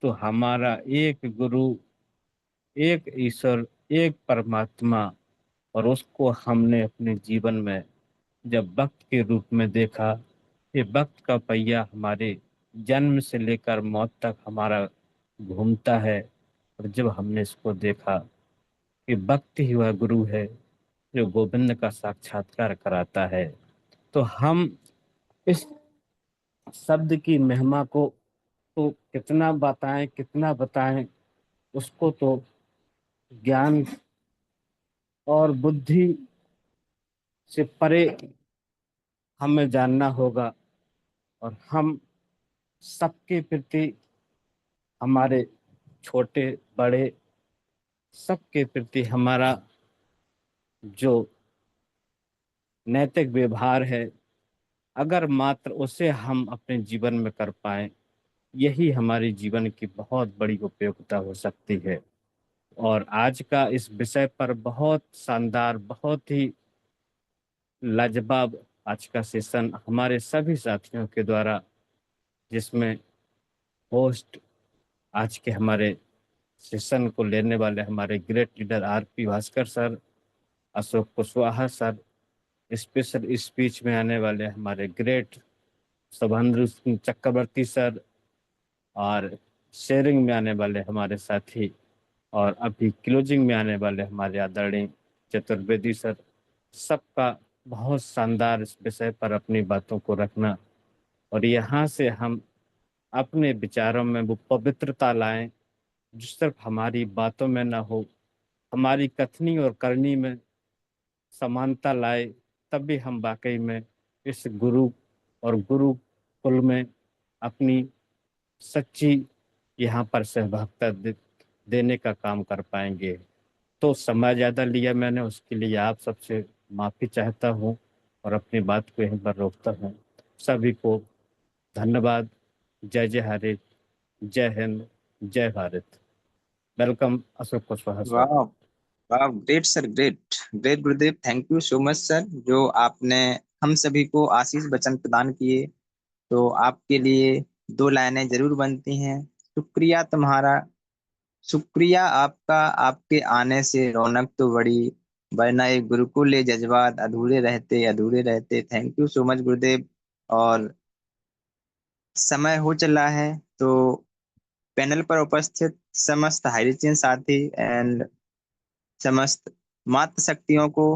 तो हमारा एक गुरु, एक ईश्वर, एक परमात्मा, और उसको हमने अपने जीवन में जब वक्त के रूप में देखा, ये वक्त का पहिया हमारे जन्म से लेकर मौत तक हमारा घूमता है। और जब हमने इसको देखा कि वक्त ही वह गुरु है जो गोविंद का साक्षात्कार कराता है, तो हम इस शब्द की महिमा को तो कितना बताएं, कितना बताएं। उसको तो ज्ञान और बुद्धि से परे हमें जानना होगा। और हम सबके प्रति, हमारे छोटे बड़े सबके प्रति हमारा जो नैतिक व्यवहार है, अगर मात्र उसे हम अपने जीवन में कर पाए, यही हमारे जीवन की बहुत बड़ी उपयोगिता हो सकती है। और आज का इस विषय पर बहुत शानदार, बहुत ही लाजवाब आज का सेशन हमारे सभी साथियों के द्वारा, जिसमें होस्ट आज के हमारे सेशन को लेने वाले हमारे great leader RP Bhaskar sir, Ashok Kushwaha sir, special speech में आने वाले हमारे ग्रेट शुभेंद्र सिंह चक्रवर्ती सर, और शेयरिंग में आने वाले हमारे साथी, और अभी क्लोजिंग में आने वाले हमारे आदरणीय चतुर्वेदी सर, सबका बहुत शानदार इस विषय पर अपनी बातों को रखना, और यहाँ से हम अपने विचारों में वो पवित्रता लाएं जो सिर्फ हमारी बातों में ना हो, हमारी कथनी और करनी में समानता लाए। तभी हम वाकई में इस गुरु और गुरु कुल में अपनी सच्ची यहाँ पर सहभागिता देने का काम कर पाएंगे। तो समय ज़्यादा लिया मैंने, उसके लिए आप सबसे माफ़ी चाहता हूँ और अपनी बात को यहीं पर रोकता हूँ। सभी को धन्यवाद। जय जय हरे, जय हिंद, जय भारत। Welcome Ashok Kushwaha sir. वाह, वाह, ग्रेट सर, ग्रेट ग्रेट गुरुदेव, thank you so much sir, जो आपने हम सभी को आशीष वचन प्रदान किए। तो आपके लिए दो लाइनें जरूर बनती हैं। शुक्रिया तुम्हारा, शुक्रिया आपका, आपके आने से रौनक तो बढ़ी, वरना ये गुरुकुल ये जज्बात अधूरे रहते अधूरे रहते। थैंक यू सो मच गुरुदेव। और समय हो चला है, तो पैनल पर उपस्थित समस्त हाईरिचियन साथी एंड समस्त मातृशक्तियों को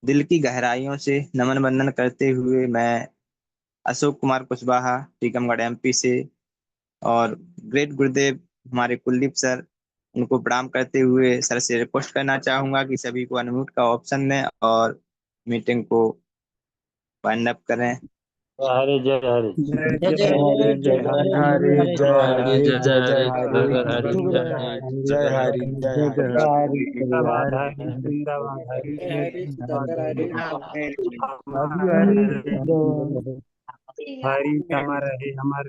दिल की गहराइयों से नमन वंदन करते हुए मैं अशोक कुमार कुशवाहा टीकमगढ़ एमपी से और ग्रेट गुरुदेव हमारे कुलदीप सर उनको प्रणाम करते हुए सर से रिक्वेस्ट करना चाहूंगा कि सभी को अनम्यूट का ऑप्शन दें और मीटिंग को वाइंड अप करें। हरे जय हरे जय जय हरे जय हरे हरे हरे जय हरे हरे जय जय हरे हरे हर हर हरि जय जय हरे जय हरि जय हरि जय हरि जिंदाबाद राधा हरि जिंदाबाद हरि जय जय हरे जिंदाबाद जितेंद्र हरे हरि हमारे हरि हमारे